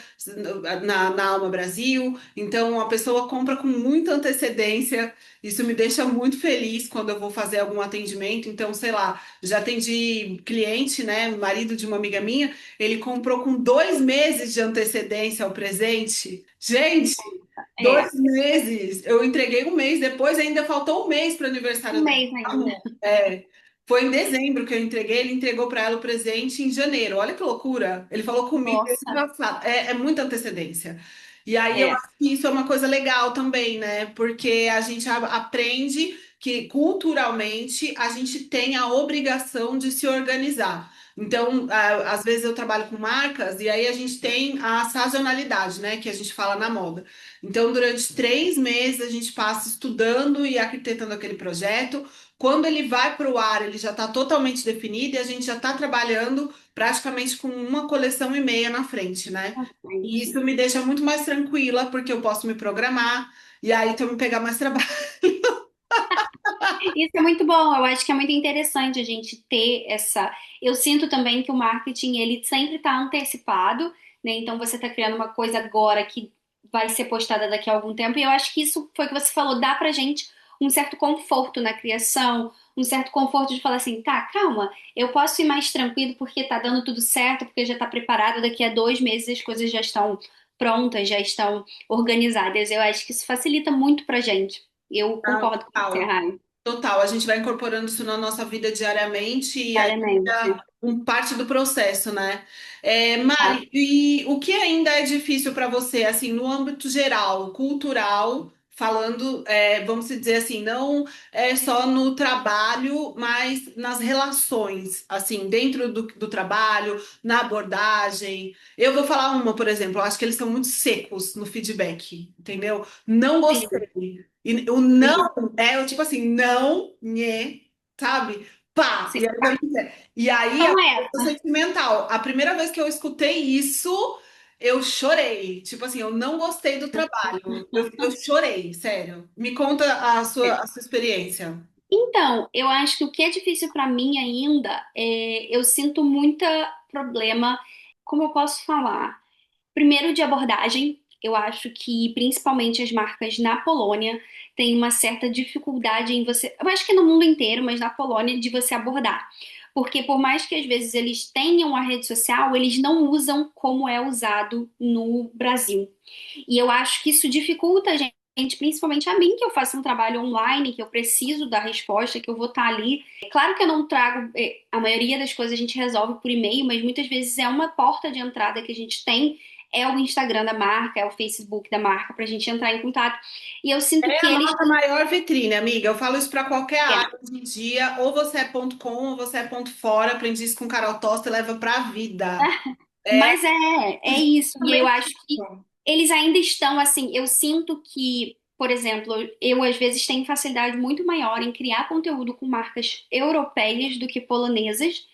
A: na Alma Brasil, então a pessoa compra com muita antecedência. Isso me deixa muito feliz quando eu vou fazer algum atendimento. Então, sei lá, já atendi cliente, né, marido de uma amiga minha, ele comprou com 2 meses de antecedência o presente. Gente,
B: é,
A: 2 meses. Eu entreguei um mês, depois ainda faltou um mês para o aniversário
B: um
A: dela.
B: mês ainda.
A: Amor, foi em dezembro que eu entreguei, ele entregou para ela o presente em janeiro. Olha que loucura. Ele falou comigo ano
B: Nossa,
A: passado. É muita antecedência. E aí eu
B: é.
A: acho que isso é uma coisa legal também, né? Porque a gente aprende que culturalmente a gente tem a obrigação de se organizar. Então, às vezes eu trabalho com marcas e aí a gente tem a sazonalidade, né? Que a gente fala na moda. Então, durante 3 meses, a gente passa estudando e arquitetando aquele projeto. Quando ele vai para o ar, ele já está totalmente definido e a gente já está trabalhando praticamente com uma coleção e meia na frente, né? E
B: Gente.
A: isso me deixa muito mais tranquila, porque eu posso me programar e aí então me pegar mais trabalho.
B: Isso é muito bom, eu acho que é muito interessante a gente ter essa. Eu sinto também que o marketing ele sempre está antecipado, né? Então você está criando uma coisa agora que vai ser postada daqui a algum tempo, e eu acho que isso foi o que você falou, dá pra gente um certo conforto na criação, um certo conforto de falar assim, tá, calma, eu posso ir mais tranquilo porque tá dando tudo certo, porque já tá preparado, daqui a 2 meses as coisas já estão prontas, já estão organizadas. Eu acho que isso facilita muito pra gente. Eu
A: Não,
B: concordo com você,
A: total.
B: Rai.
A: Total, a gente vai incorporando isso na nossa vida diariamente e aí
B: Diariamente.
A: é parte do processo, né?
B: Tá?
A: Mari, e o que ainda é difícil para você, assim, no âmbito geral, cultural, falando, vamos dizer assim, não é só no trabalho, mas nas relações, assim, dentro do trabalho, na abordagem. Eu vou falar uma, por exemplo, eu acho que eles são muito secos no feedback, entendeu? Não
B: Sim,
A: gostei. E o não
B: sim,
A: eu tipo assim, não, nhé, sabe? Pá!
B: sim.
A: E aí, a
B: Então é
A: coisa sentimental. A primeira vez que eu escutei isso, eu chorei. Tipo assim, eu não gostei do trabalho. Eu chorei, sério. Me conta
B: essa.
A: a sua experiência.
B: Então, eu acho que o que é difícil para mim ainda é eu sinto muita problema, como eu posso falar? Primeiro de abordagem, eu acho que principalmente as marcas na Polônia têm uma certa dificuldade em você, eu acho que no mundo inteiro, mas na Polônia de você abordar. Porque por mais que às vezes eles tenham a rede social, eles não usam como é usado no Brasil. E eu acho que isso dificulta a gente, principalmente a mim, que eu faço um trabalho online, que eu preciso da resposta, que eu vou estar ali. É claro que eu não trago, a maioria das coisas a gente resolve por e-mail, mas muitas vezes é uma porta de entrada que a gente tem, é o Instagram da marca, é o Facebook da marca, para a gente entrar em contato. E eu sinto
A: É
B: que
A: a
B: eles.
A: nossa maior vitrine, amiga. Eu falo isso para qualquer
B: É,
A: área hoje em dia. Ou você é ponto com, ou você é ponto fora. Aprendi isso com Carol Tosta e leva para a vida. É
B: mas é isso. E eu
A: exatamente
B: acho que
A: isso.
B: eles ainda estão assim. Eu sinto que, por exemplo, eu às vezes tenho facilidade muito maior em criar conteúdo com marcas europeias do que polonesas,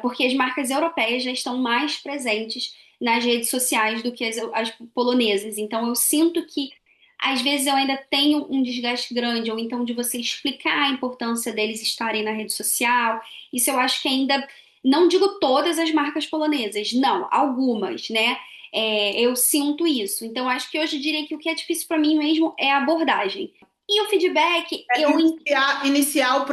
B: porque as marcas europeias já estão mais presentes nas redes sociais do que as polonesas. Então eu sinto que às vezes eu ainda tenho um desgaste grande, ou então de você explicar a importância deles estarem na rede social. Isso eu acho que ainda, não digo todas as marcas polonesas, não, algumas, né? Eu sinto isso. Então, acho que hoje eu diria que o que é difícil para mim mesmo é a abordagem. E o feedback,
A: Iniciar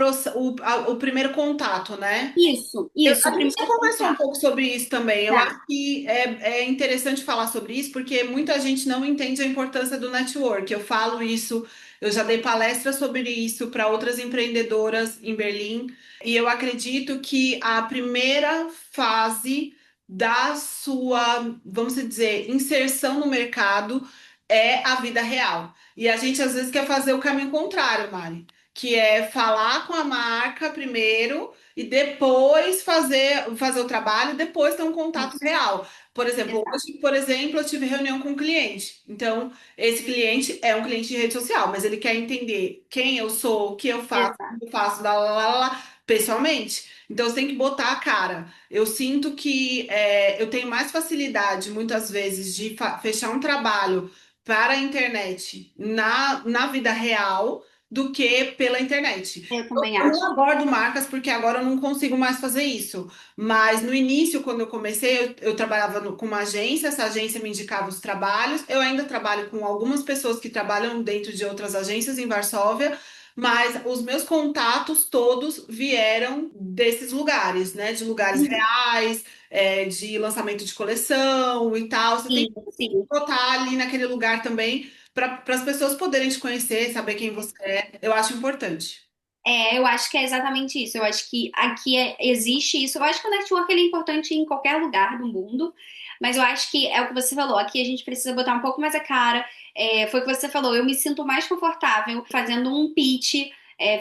A: o primeiro contato, né?
B: isso,
A: A
B: o
A: gente já
B: primeiro
A: conversou um
B: contato.
A: pouco sobre isso também. Eu
B: Tá.
A: acho que é interessante falar sobre isso, porque muita gente não entende a importância do network. Eu falo isso Eu já dei palestras sobre isso para outras empreendedoras em Berlim, e eu acredito que a primeira fase da sua, vamos dizer, inserção no mercado é a vida real. E a gente às vezes quer fazer o caminho contrário, Mari, que é falar com a marca primeiro e depois fazer o trabalho, e depois ter um contato
B: Isso,
A: real. Por exemplo,
B: exato.
A: hoje, por exemplo, eu tive reunião com um cliente. Então, esse cliente é um cliente de rede social, mas ele quer entender quem eu sou, o que
B: Exato.
A: eu faço, pessoalmente. Então, você tem que botar a cara. Eu sinto que eu tenho mais facilidade, muitas vezes, de fechar um trabalho para a internet na vida real do que pela internet.
B: Eu também
A: Eu não
B: acho.
A: abordo marcas porque agora eu não consigo mais fazer isso. Mas no início, quando eu comecei, eu trabalhava com uma agência, essa agência me indicava os trabalhos. Eu ainda trabalho com algumas pessoas que trabalham dentro de outras agências em Varsóvia, mas os meus contatos todos vieram desses lugares, né? De lugares
B: Uhum.
A: reais, de lançamento de coleção e tal. Você tem
B: Sim,
A: que
B: sim.
A: botar ali naquele lugar também para as pessoas poderem te conhecer, saber quem você é. Eu acho importante.
B: Eu acho que é exatamente isso. Eu acho que aqui existe isso. Eu acho que o network ele é importante em qualquer lugar do mundo, mas eu acho que é o que você falou. Aqui a gente precisa botar um pouco mais a cara. Foi o que você falou. Eu me sinto mais confortável fazendo um pitch,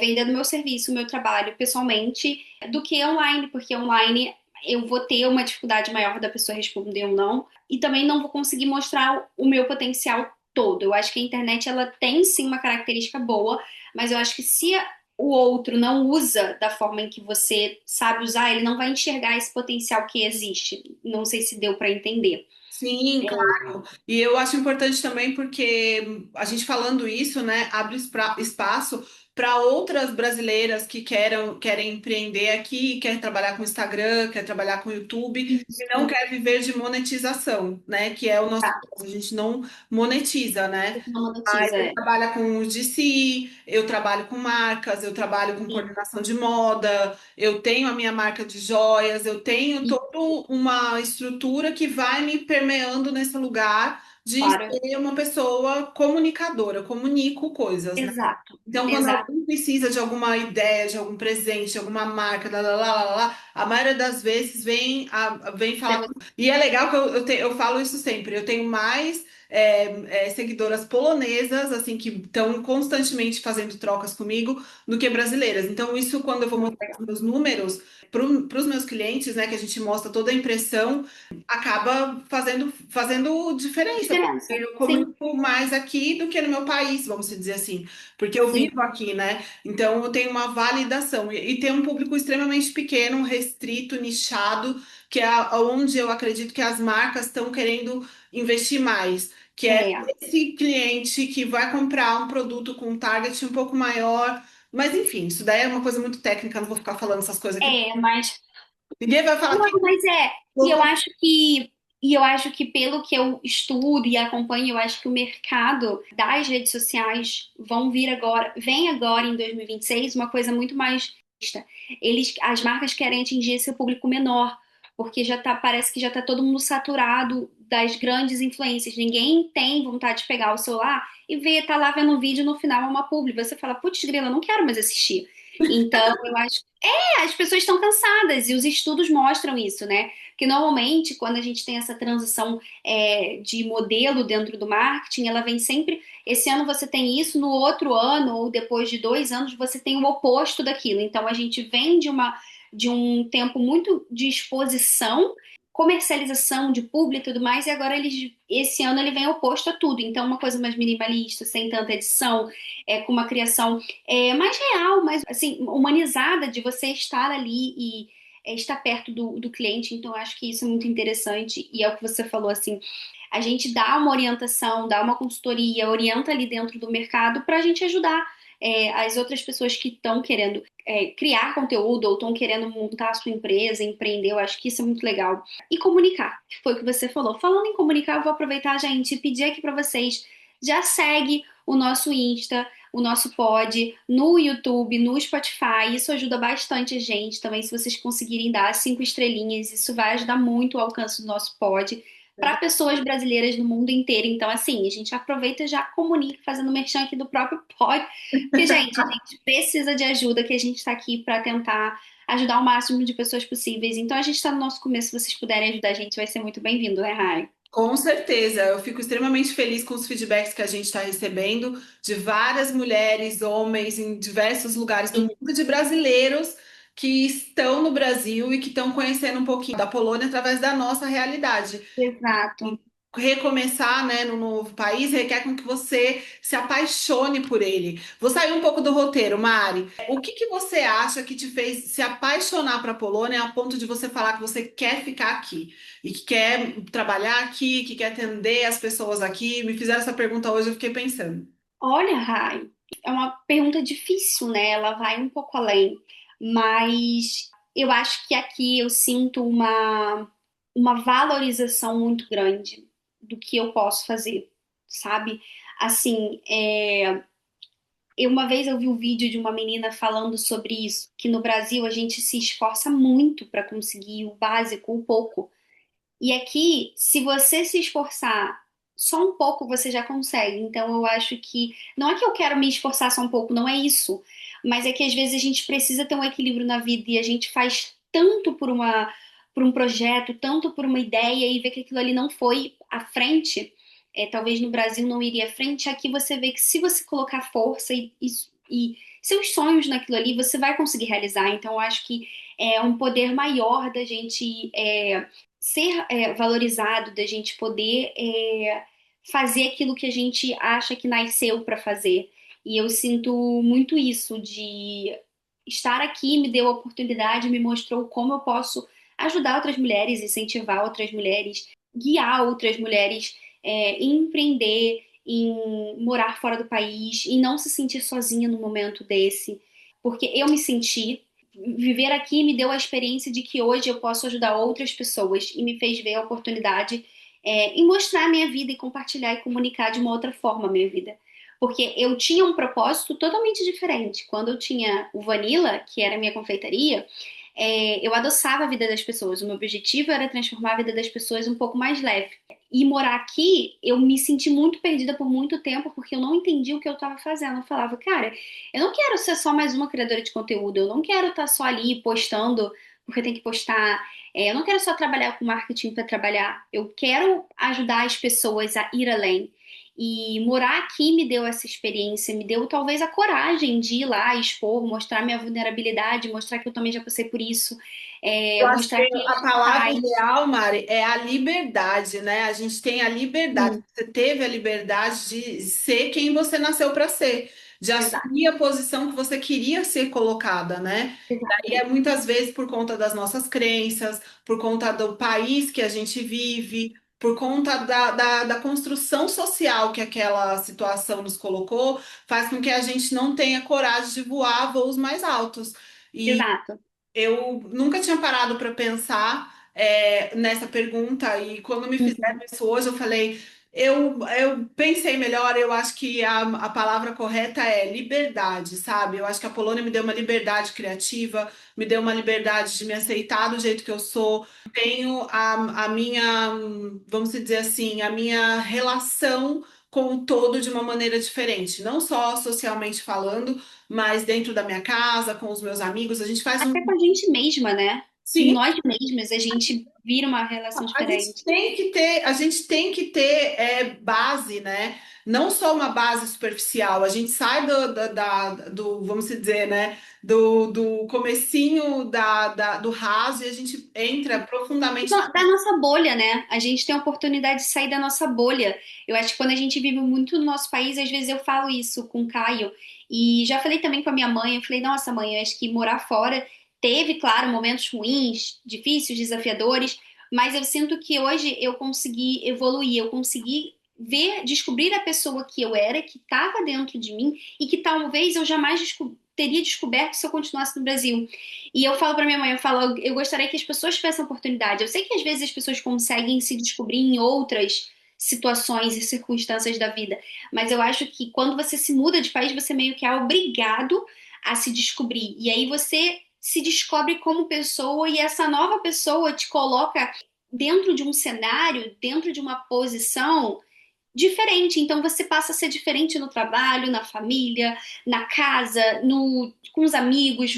B: vendendo meu serviço, meu trabalho pessoalmente, do que online, porque online eu vou ter uma dificuldade maior da pessoa responder ou não, e também não vou conseguir mostrar o meu potencial todo. Eu acho que a internet ela tem sim uma característica boa, mas eu acho que se o outro não usa da forma em que você sabe usar, ele não vai enxergar esse potencial que existe. Não sei se deu para entender.
A: Sim, claro. E eu acho importante também porque a gente falando isso, né, abre espaço para outras brasileiras que querem empreender aqui, quer trabalhar com Instagram, quer trabalhar com YouTube e não
B: Isso,
A: quer viver de monetização, né, que é o nosso
B: tá.
A: caso. A gente não monetiza, né?
B: Não
A: Mas
B: monetiza,
A: eu trabalho com o GC, eu trabalho com marcas, eu trabalho com
B: Sim,
A: coordenação de moda, eu tenho a minha marca de joias, eu tenho
B: sim,
A: toda uma estrutura que vai me permeando nesse lugar de
B: claro.
A: ser uma pessoa comunicadora, eu comunico coisas, né?
B: Exato,
A: Então, quando
B: exato.
A: alguém precisa de alguma ideia, de algum presente, de alguma marca, a maioria das vezes vem
B: Pra
A: falar.
B: você.
A: E é legal que eu falo isso sempre, eu tenho mais seguidoras polonesas, assim, que estão constantemente fazendo trocas comigo, do que brasileiras. Então, isso, quando eu vou
B: Muito
A: mostrar
B: legal.
A: os meus números para os meus clientes, né, que a gente mostra toda a impressão, acaba fazendo diferença.
B: Diferença.
A: Eu
B: Sim,
A: comunico mais aqui do que no meu país, vamos dizer assim, porque eu
B: sim.
A: vivo aqui, né? Então, eu tenho uma validação. E tem um público extremamente pequeno, restrito, nichado, que é onde eu acredito que as marcas estão querendo investir mais, que é
B: É,
A: esse cliente que vai comprar um produto com um target um pouco maior. Mas enfim, isso daí é uma coisa muito técnica, não vou ficar falando essas coisas aqui.
B: mas
A: Ninguém vai falar
B: não,
A: que
B: mas e eu acho que pelo que eu estudo e acompanho, eu acho que o mercado das redes sociais vem agora em 2026 uma coisa muito mais vista. As marcas querem atingir esse público menor, porque parece que já tá todo mundo saturado das grandes influências. Ninguém tem vontade de pegar o celular e ver, tá lá vendo um vídeo no final é uma publi. Você fala, putz, grila, eu não quero mais assistir. Então, eu acho as pessoas estão cansadas e os estudos mostram isso, né? Que normalmente, quando a gente tem essa transição de modelo dentro do marketing, ela vem sempre. Esse ano você tem isso, no outro ano, ou depois de 2 anos, você tem o oposto daquilo. Então, a gente vem de um tempo muito de exposição, comercialização de público e tudo mais, e agora esse ano ele vem oposto a tudo. Então, uma coisa mais minimalista, sem tanta edição, com uma criação mais real, mais assim, humanizada de você estar ali e estar perto do cliente. Então, eu acho que isso é muito interessante e é o que você falou assim. A gente dá uma orientação, dá uma consultoria, orienta ali dentro do mercado para a gente ajudar as outras pessoas que estão querendo criar conteúdo ou estão querendo montar a sua empresa, empreender. Eu acho que isso é muito legal. E comunicar, que foi o que você falou. Falando em comunicar, eu vou aproveitar, gente, e pedir aqui para vocês, já segue o nosso Insta, o nosso pod no YouTube, no Spotify. Isso ajuda bastante a gente também. Se vocês conseguirem dar 5 estrelinhas, isso vai ajudar muito o alcance do nosso pod. para pessoas brasileiras no mundo inteiro. Então, assim, a gente aproveita e já comunica, fazendo merchan aqui do próprio pod, porque, gente, a gente precisa de ajuda, que a gente está aqui para tentar ajudar o máximo de pessoas possíveis. Então, a gente está no nosso começo, se vocês puderem ajudar a gente, vai ser muito bem-vindo, né, Rai?
A: Com certeza, eu fico extremamente feliz com os feedbacks que a gente está recebendo de várias mulheres, homens em diversos lugares do mundo, de brasileiros que estão no Brasil e que estão conhecendo um pouquinho da Polônia através da nossa realidade.
B: Exato.
A: Recomeçar, né, no novo país requer com que você se apaixone por ele. Vou sair um pouco do roteiro, Mari. O que que você acha que te fez se apaixonar para a Polônia a ponto de você falar que você quer ficar aqui e que quer trabalhar aqui, que quer atender as pessoas aqui? Me fizeram essa pergunta hoje, eu fiquei pensando.
B: Olha, Rai, é uma pergunta difícil, né? Ela vai um pouco além, mas eu acho que aqui eu sinto uma valorização muito grande do que eu posso fazer, sabe? Assim, uma vez eu vi um vídeo de uma menina falando sobre isso, que no Brasil a gente se esforça muito para conseguir o básico, o pouco. E aqui, se você se esforçar só um pouco, você já consegue. Então, eu acho que. Não é que eu quero me esforçar só um pouco, não é isso. Mas é que às vezes a gente precisa ter um equilíbrio na vida e a gente faz tanto por um projeto, tanto por uma ideia e vê que aquilo ali não foi à frente. Talvez no Brasil não iria à frente. Aqui você vê que se você colocar força e seus sonhos naquilo ali, você vai conseguir realizar. Então, eu acho que é um poder maior da gente. Ser valorizado, da gente poder fazer aquilo que a gente acha que nasceu para fazer. E eu sinto muito isso de estar aqui, me deu a oportunidade, me mostrou como eu posso ajudar outras mulheres, incentivar outras mulheres, guiar outras mulheres em empreender, em morar fora do país, em não se sentir sozinha no momento desse, porque eu me senti viver aqui me deu a experiência de que hoje eu posso ajudar outras pessoas e me fez ver a oportunidade em mostrar a minha vida e compartilhar e comunicar de uma outra forma a minha vida. Porque eu tinha um propósito totalmente diferente. Quando eu tinha o Vanilla, que era a minha confeitaria, eu adoçava a vida das pessoas. O meu objetivo era transformar a vida das pessoas um pouco mais leve. E morar aqui, eu me senti muito perdida por muito tempo, porque eu não entendia o que eu estava fazendo. Eu falava, cara, eu não quero ser só mais uma criadora de conteúdo, eu não quero estar só ali postando porque tem que postar. Eu não quero só trabalhar com marketing para trabalhar, eu quero ajudar as pessoas a ir além. E morar aqui me deu essa experiência, me deu talvez a coragem de ir lá expor, mostrar minha vulnerabilidade, mostrar que eu também já passei por isso,
A: Eu acho que
B: mostrar que a
A: a
B: gente
A: palavra
B: faz.
A: ideal, Mari, é a liberdade, né? A gente tem a liberdade.
B: Sim,
A: Você teve a liberdade de ser quem você nasceu para ser, de
B: exato,
A: assumir a posição que você queria ser colocada, né? E
B: exato,
A: é muitas vezes por conta das nossas crenças, por conta do país que a gente vive, por conta da construção social que aquela situação nos colocou, faz com que a gente não tenha coragem de voar voos mais altos.
B: exato.
A: Eu nunca tinha parado para pensar nessa pergunta, e quando me fizeram
B: Uhum.
A: isso hoje, eu falei, eu pensei melhor, eu acho que a palavra correta é liberdade, sabe? Eu acho que a Polônia me deu uma liberdade criativa, me deu uma liberdade de me aceitar do jeito que eu sou. Tenho a minha, vamos dizer assim, a minha relação com o todo de uma maneira diferente, não só socialmente falando, mas dentro da minha casa, com os meus amigos, a gente faz um.
B: Até com a gente mesma, né? Com
A: Sim,
B: nós mesmas, a gente vira uma relação diferente.
A: a gente tem que ter base, né? Não só uma base superficial, a gente sai do vamos dizer, né? Do comecinho do raso e a gente entra profundamente.
B: Da nossa bolha, né? A gente tem a oportunidade de sair da nossa bolha. Eu acho que quando a gente vive muito no nosso país, às vezes eu falo isso com o Caio. E já falei também com a minha mãe. Eu falei, nossa, mãe, eu acho que morar fora teve, claro, momentos ruins, difíceis, desafiadores, mas eu sinto que hoje eu consegui evoluir, eu consegui ver, descobrir a pessoa que eu era, que estava dentro de mim e que talvez eu jamais teria descoberto se eu continuasse no Brasil. E eu falo pra minha mãe, eu falo, eu gostaria que as pessoas tivessem oportunidade. Eu sei que às vezes as pessoas conseguem se descobrir em outras situações e circunstâncias da vida, mas eu acho que quando você se muda de país, você meio que é obrigado a se descobrir. E aí você se descobre como pessoa e essa nova pessoa te coloca dentro de um cenário, dentro de uma posição diferente. Então você passa a ser diferente no trabalho, na família, na casa, com os amigos,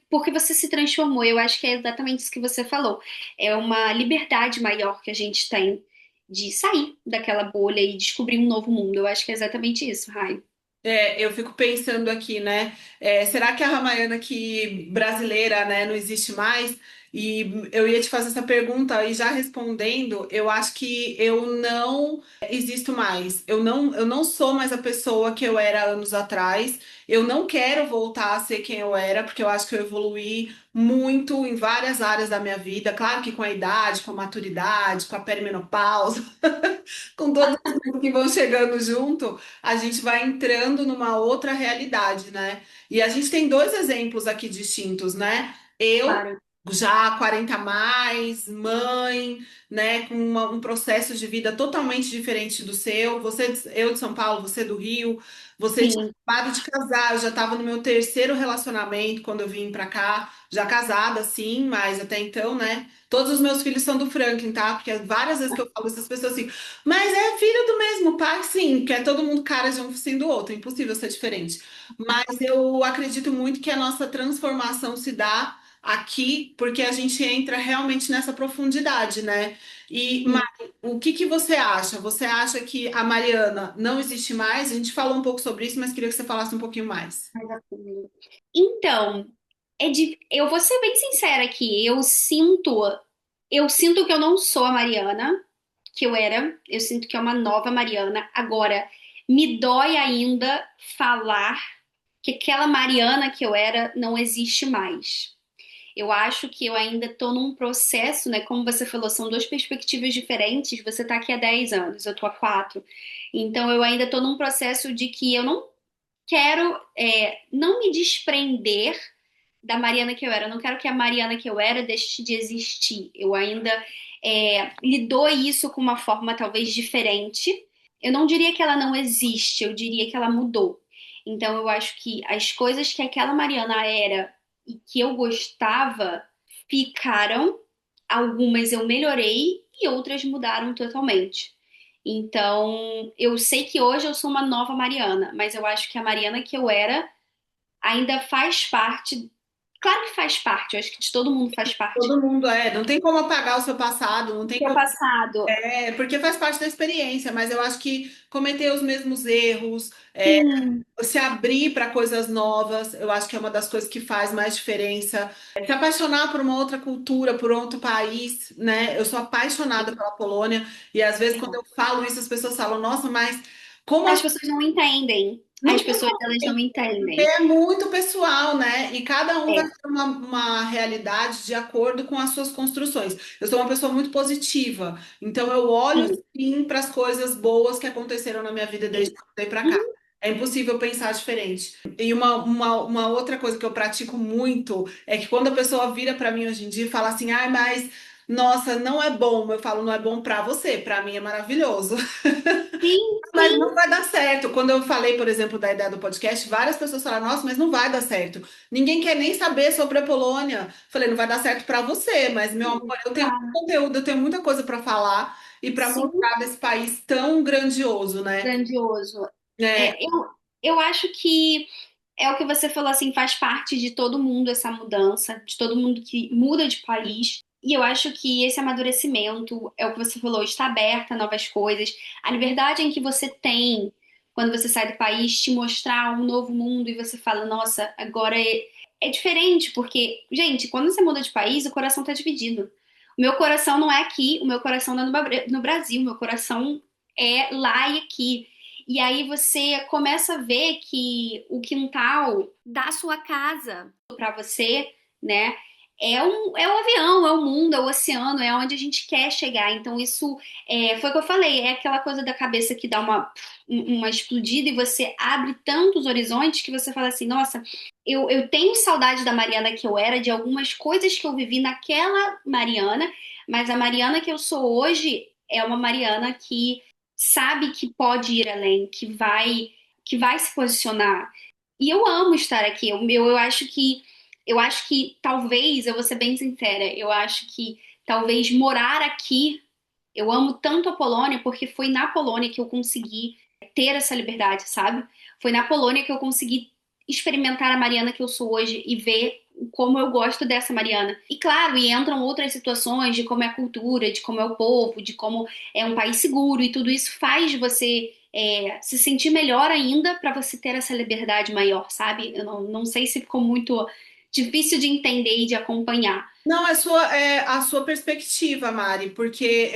B: porque você se transformou. Eu acho que é exatamente isso que você falou. É uma liberdade maior que a gente tem de sair daquela bolha e descobrir um novo mundo. Eu acho que é exatamente isso, Rai.
A: Eu fico pensando aqui, né? Será que a Ramayana aqui brasileira, né, não existe mais? E eu ia te fazer essa pergunta e já respondendo, eu acho que eu não existo mais. Eu não sou mais a pessoa que eu era anos atrás. Eu não quero voltar a ser quem eu era, porque eu acho que eu evoluí muito em várias áreas da minha vida. Claro que com a idade, com a maturidade, com a perimenopausa, com todos os que vão chegando junto, a gente vai entrando numa outra realidade, né? E a gente tem dois exemplos aqui distintos, né? Eu
B: Claro.
A: já 40 a mais, mãe, né, com um processo de vida totalmente diferente do seu. Eu de São Paulo, você do Rio, você tinha
B: Sim,
A: acabado de casar, eu já estava no meu terceiro relacionamento quando eu vim para cá, já casada, sim, mas até então, né? Todos os meus filhos são do Franklin, tá? Porque várias vezes que eu falo essas pessoas assim, mas é filho do mesmo pai, sim, que é todo mundo cara de um focinho do outro, é impossível ser diferente. Mas eu acredito muito que a nossa transformação se dá aqui, porque a gente entra realmente nessa profundidade, né? E,
B: sim.
A: Mari, o que que você acha? Você acha que a Mariana não existe mais? A gente falou um pouco sobre isso, mas queria que você falasse um pouquinho mais.
B: Mais a fundo. Então, eu vou ser bem sincera aqui. Eu sinto que eu não sou a Mariana que eu era. Eu sinto que é uma nova Mariana. Agora, me dói ainda falar que aquela Mariana que eu era não existe mais. Eu acho que eu ainda estou num processo, né? Como você falou, são duas perspectivas diferentes. Você está aqui há 10 anos, eu estou há 4. Então, eu ainda estou num processo de que eu não quero não me desprender da Mariana que eu era. Eu não quero que a Mariana que eu era deixe de existir. Eu ainda lido isso com uma forma talvez diferente. Eu não diria que ela não existe, eu diria que ela mudou. Então eu acho que as coisas que aquela Mariana era e que eu gostava ficaram, algumas eu melhorei e outras mudaram totalmente. Então, eu sei que hoje eu sou uma nova Mariana, mas eu acho que a Mariana que eu era ainda faz parte. Claro que faz parte, eu acho que de todo mundo faz parte
A: Todo mundo não tem como apagar o seu passado, não
B: do
A: tem
B: seu
A: como.
B: passado.
A: Porque faz parte da experiência, mas eu acho que cometer os mesmos erros,
B: Sim,
A: se abrir para coisas novas, eu acho que é uma das coisas que faz mais diferença. Se apaixonar por uma outra cultura, por outro país, né? Eu sou apaixonada pela Polônia e às vezes quando eu falo isso, as pessoas falam, nossa, mas como
B: as
A: assim?
B: pessoas não entendem.
A: Não
B: As
A: tem
B: pessoas,
A: como
B: elas não
A: porque
B: entendem.
A: é muito pessoal, né? E cada um vai
B: É,
A: ter uma realidade de acordo com as suas construções. Eu sou uma pessoa muito positiva, então eu olho
B: sim,
A: sim para as coisas boas que aconteceram na minha vida desde
B: sim.
A: que eu mudei para cá.
B: Uhum.
A: É impossível pensar diferente. E uma outra coisa que eu pratico muito é que quando a pessoa vira para mim hoje em dia e fala assim, ai, mas nossa, não é bom. Eu falo, não é bom para você, para mim é maravilhoso.
B: Sim,
A: Mas não vai dar certo. Quando eu falei, por exemplo, da ideia do podcast, várias pessoas falaram: Nossa, mas não vai dar certo. Ninguém quer nem saber sobre a Polônia. Falei: Não vai dar certo para você, mas meu amor,
B: sim,
A: eu tenho muito
B: tá.
A: conteúdo, eu tenho muita coisa para falar e para
B: Sim,
A: mostrar desse país tão grandioso, né?
B: grandioso.
A: É,
B: Eu acho que é o que você falou, assim, faz parte de todo mundo essa mudança, de todo mundo que muda de país. E eu acho que esse amadurecimento é o que você falou, está aberta a novas coisas. A liberdade em que você tem quando você sai do país, te mostrar um novo mundo e você fala, nossa, agora é diferente, porque, gente, quando você muda de país, o coração tá dividido. O meu coração não é aqui, o meu coração não é no Brasil, o meu coração é lá e aqui. E aí você começa a ver que o quintal da sua casa para você, né, é o avião, é o mundo, é o oceano, é onde a gente quer chegar. Então isso foi o que eu falei, é aquela coisa da cabeça que dá uma explodida e você abre tantos horizontes que você fala assim, nossa, eu tenho saudade da Mariana que eu era, de algumas coisas que eu vivi naquela Mariana, mas a Mariana que eu sou hoje é uma Mariana que sabe que pode ir além, que vai se posicionar. E eu amo estar aqui. Eu acho que talvez, eu vou ser bem sincera, eu acho que talvez morar aqui. Eu amo tanto a Polônia porque foi na Polônia que eu consegui ter essa liberdade, sabe? Foi na Polônia que eu consegui experimentar a Mariana que eu sou hoje e ver como eu gosto dessa Mariana. E claro, e entram outras situações de como é a cultura, de como é o povo, de como é um país seguro e tudo isso faz você se sentir melhor ainda para você ter essa liberdade maior, sabe? Eu não sei se ficou muito difícil de entender e de acompanhar.
A: Não, é a sua perspectiva, Mari, porque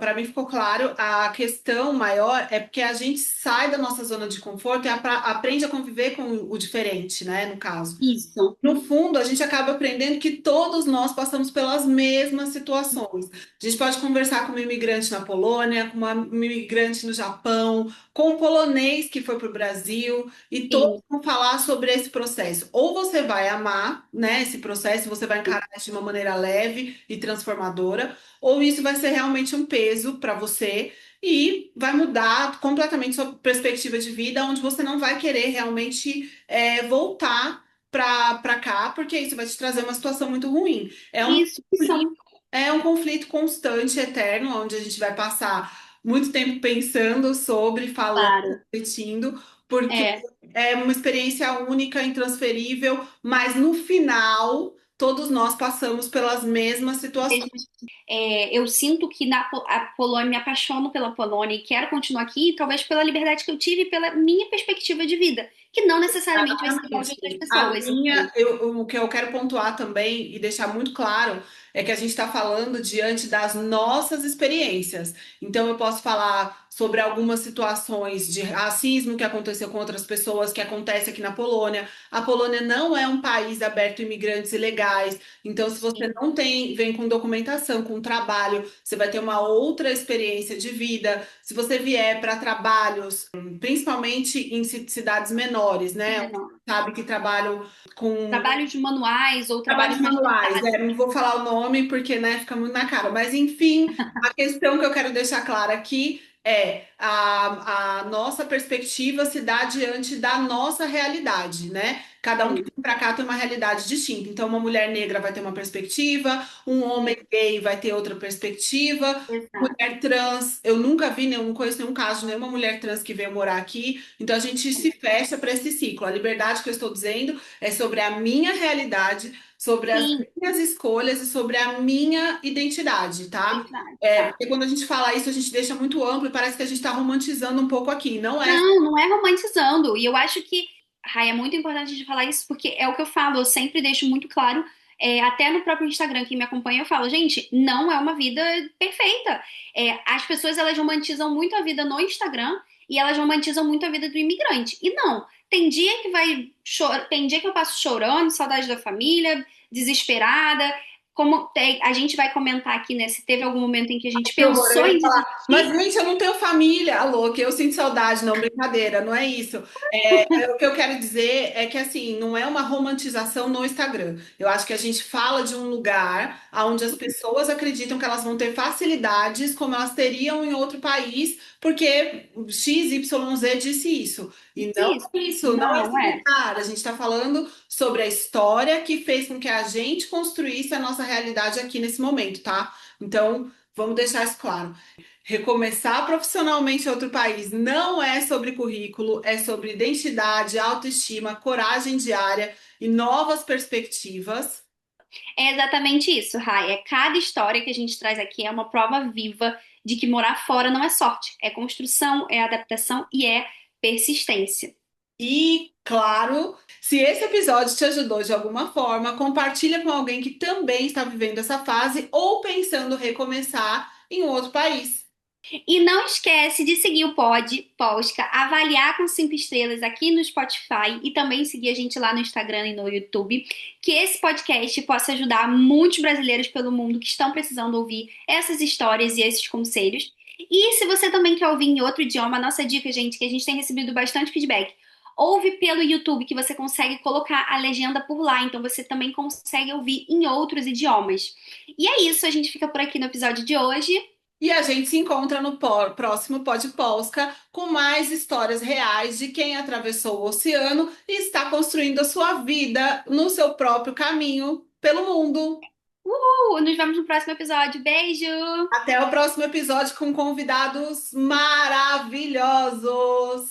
A: para mim ficou claro, a questão maior é porque a gente sai da nossa zona de conforto e aprende a conviver com o diferente, né, no caso.
B: Isso.
A: No fundo, a gente acaba aprendendo que todos nós passamos pelas mesmas situações. A gente pode conversar com uma imigrante na Polônia, com uma imigrante no Japão, com um polonês que foi para o Brasil, e todos
B: Sim.
A: vão falar sobre esse processo. Ou você vai amar, né, esse processo, você vai encarar isso de uma maneira leve e transformadora, ou isso vai ser realmente um peso para você. E vai mudar completamente sua perspectiva de vida, onde você não vai querer realmente voltar para cá, porque isso vai te trazer uma situação muito ruim.
B: Isso, que são,
A: É um conflito constante, eterno, onde a gente vai passar muito tempo pensando sobre, falando,
B: claro.
A: refletindo, porque
B: É,
A: é uma experiência única, intransferível, mas no final, todos nós passamos pelas mesmas situações.
B: eu sinto que a Polônia, me apaixono pela Polônia e quero continuar aqui, talvez pela liberdade que eu tive e pela minha perspectiva de vida, que não necessariamente vai ser igual de outras
A: Exatamente.
B: pessoas.
A: O que eu quero pontuar também e deixar muito claro é que a gente está falando diante das nossas experiências. Então, eu posso falar sobre algumas situações de racismo que aconteceu com outras pessoas, que acontece aqui na Polônia. A Polônia não é um país aberto a imigrantes ilegais. Então, se você não tem, vem com documentação, com trabalho, você vai ter uma outra experiência de vida. Se você vier para trabalhos principalmente em cidades menores, né?
B: Menor.
A: Sabe que trabalham com
B: Trabalhos manuais ou
A: trabalhos
B: trabalhos mais
A: manuais.
B: pesados.
A: Não vou falar o nome porque, né, fica muito na cara. Mas, enfim, a questão que eu quero deixar clara aqui é a nossa perspectiva se dá diante da nossa realidade, né? Cada um que
B: Sim,
A: vem para cá tem uma realidade distinta. Então, uma mulher negra vai ter uma perspectiva, um homem
B: sim,
A: gay vai ter outra perspectiva.
B: exato.
A: Mulher trans, eu nunca vi nenhum, não conheço nenhum caso de nenhuma mulher trans que veio morar aqui. Então a gente se fecha para esse ciclo. A liberdade que eu estou dizendo é sobre a minha realidade, sobre as
B: Sim,
A: minhas escolhas e sobre a minha identidade, tá?
B: verdade,
A: É,
B: tá.
A: porque quando a gente fala isso, a gente deixa muito amplo e parece que a gente está romantizando um pouco aqui. Não é.
B: Não, não é romantizando. E eu acho que, Rai, é muito importante de falar isso, porque é o que eu falo, eu sempre deixo muito claro, até no próprio Instagram, quem me acompanha, eu falo, gente, não é uma vida perfeita. As pessoas, elas romantizam muito a vida no Instagram e elas romantizam muito a vida do imigrante. E não, tem dia que tem dia que eu passo chorando, saudade da família, desesperada. A gente vai comentar aqui, né, se teve algum momento em que a gente
A: Que horror, eu
B: pensou
A: ia
B: em
A: falar, mas
B: desistir.
A: gente, eu não tenho família, alô, que eu sinto saudade, não, brincadeira, não é isso. O que eu quero dizer é que, assim, não é uma romantização no Instagram. Eu acho que a gente fala de um lugar onde as pessoas acreditam que elas vão ter facilidades como elas teriam em outro país, porque X, Y, Z disse isso. E não
B: Isso.
A: é isso, não é esse
B: Não, é.
A: lugar. A gente está falando sobre a história que fez com que a gente construísse a nossa realidade aqui nesse momento, tá? Então, vamos deixar isso claro. Recomeçar profissionalmente em outro país não é sobre currículo, é sobre identidade, autoestima, coragem diária e novas perspectivas.
B: É exatamente isso, Rai. Cada história que a gente traz aqui é uma prova viva de que morar fora não é sorte, é construção, é adaptação e é persistência.
A: E, claro, se esse episódio te ajudou de alguma forma, compartilha com alguém que também está vivendo essa fase ou pensando recomeçar em outro país.
B: E não esquece de seguir o Posca, avaliar com 5 estrelas aqui no Spotify e também seguir a gente lá no Instagram e no YouTube, que esse podcast possa ajudar muitos brasileiros pelo mundo que estão precisando ouvir essas histórias e esses conselhos. E se você também quer ouvir em outro idioma, a nossa dica, gente, que a gente tem recebido bastante feedback. Ouve pelo YouTube que você consegue colocar a legenda por lá, então você também consegue ouvir em outros idiomas. E é isso, a gente fica por aqui no episódio de hoje.
A: E a gente se encontra no próximo Pod Polska com mais histórias reais de quem atravessou o oceano e está construindo a sua vida no seu próprio caminho pelo mundo.
B: Nos vemos no próximo episódio. Beijo!
A: Até o próximo episódio com convidados maravilhosos.